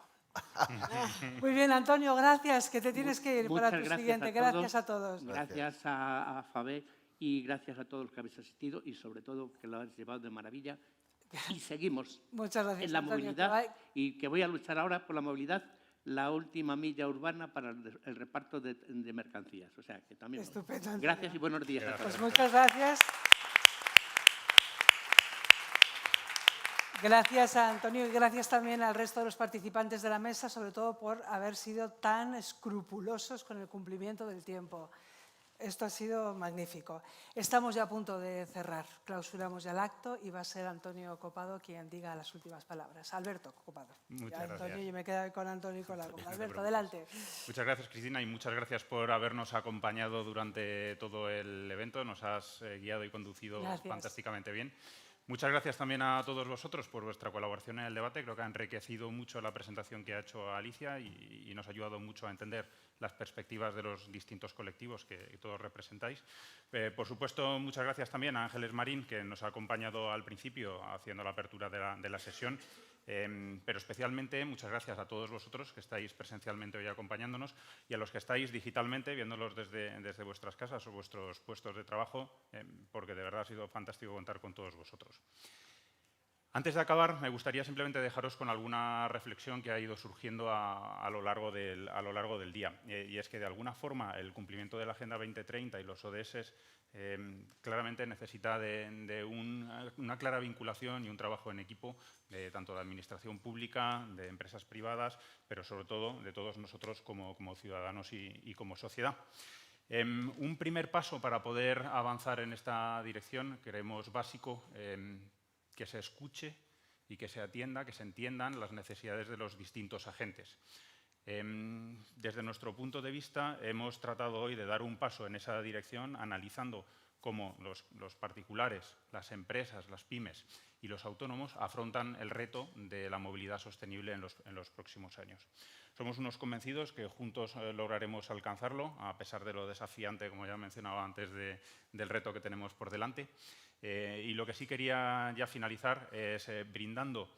Muy bien, Antonio, gracias, que te tienes que ir para tu siguiente. Gracias a todos. Gracias a FABET y gracias a todos los que habéis asistido y sobre todo que lo habéis llevado de maravilla. Y seguimos Muchas gracias, en la Antonio, movilidad y que voy a luchar ahora por la movilidad, la última milla urbana para el reparto de mercancías. O sea, que también. Estupendo, Antonio. Gracias y buenos días a todos. Pues muchas gracias. Gracias a Antonio y gracias también al resto de los participantes de la mesa, sobre todo por haber sido tan escrupulosos con el cumplimiento del tiempo. Esto ha sido magnífico. Estamos ya a punto de cerrar. Clausuramos ya el acto y va a ser Antonio Copado quien diga las últimas palabras. Alberto Copado. Muchas Antonio, gracias. yo me quedo con Antonio y con la goma. No te Alberto, preocupes. adelante. Muchas gracias, Cristina, y muchas gracias por habernos acompañado durante todo el evento. Nos has guiado y conducido Gracias. fantásticamente bien. Muchas gracias también a todos vosotros por vuestra colaboración en el debate. Creo que ha enriquecido mucho la presentación que ha hecho Alicia y nos ha ayudado mucho a entender las perspectivas de los distintos colectivos que todos representáis. Por supuesto, muchas gracias también a Ángeles Marín, que nos ha acompañado al principio haciendo la apertura de la sesión. Pero especialmente muchas gracias a todos vosotros que estáis presencialmente hoy acompañándonos y a los que estáis digitalmente viéndolos desde vuestras casas o vuestros puestos de trabajo, porque de verdad ha sido fantástico contar con todos vosotros. Antes de acabar, me gustaría simplemente dejaros con alguna reflexión que ha ido surgiendo a lo largo del día. Y es que, de alguna forma, el cumplimiento de la Agenda 2030 y los ODS claramente necesita de una clara vinculación y un trabajo en equipo tanto de administración pública, de empresas privadas, pero sobre todo de todos nosotros como ciudadanos y como sociedad. Un primer paso para poder avanzar en esta dirección creemos básico que se escuche y que se atienda, que se entiendan las necesidades de los distintos agentes. Desde nuestro punto de vista, hemos tratado hoy de dar un paso en esa dirección, analizando cómo los particulares, las empresas, las pymes y los autónomos afrontan el reto de la movilidad sostenible en los próximos años. Somos unos convencidos que juntos lograremos alcanzarlo, a pesar de lo desafiante, como ya mencionaba antes, del reto que tenemos por delante. Y lo que sí quería ya finalizar es brindando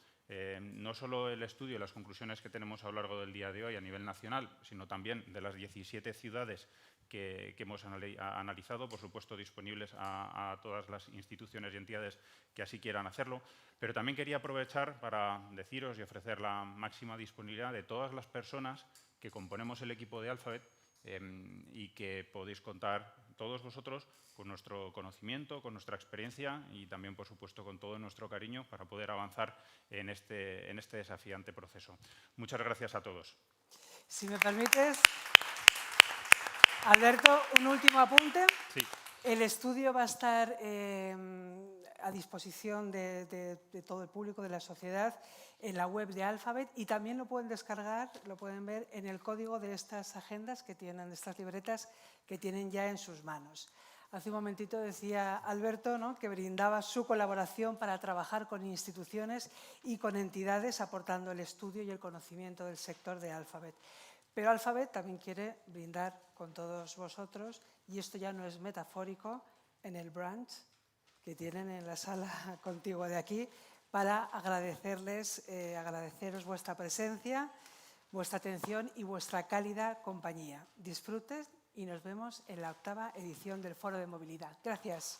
no solo el estudio y las conclusiones que tenemos a lo largo del día de hoy a nivel nacional, sino también de las 17 ciudades que hemos analizado, por supuesto disponibles a todas las instituciones y entidades que así quieran hacerlo, pero también quería aprovechar para deciros y ofrecer la máxima disponibilidad de todas las personas que componemos el equipo de Alphabet y que podéis contar todos vosotros con nuestro conocimiento, con nuestra experiencia y también, por supuesto, con todo nuestro cariño para poder avanzar en este desafiante proceso. Muchas gracias a todos. Si me permites, Alberto, un último apunte. Sí. El estudio va a estar a disposición de todo el público, de la sociedad, en la web de Alphabet y también lo pueden descargar, lo pueden ver en el código de estas agendas que tienen, de estas libretas que tienen ya en sus manos. Hace un momentito decía Alberto, ¿no?, que brindaba su colaboración para trabajar con instituciones y con entidades aportando el estudio y el conocimiento del sector de Alphabet. Pero Alphabet también quiere brindar con todos vosotros, y esto ya no es metafórico, en el brunch que tienen en la sala contigua de aquí, para agradeceros vuestra presencia, vuestra atención y vuestra cálida compañía. Disfruten y nos vemos en la 8ª edición del Foro de Movilidad. Gracias.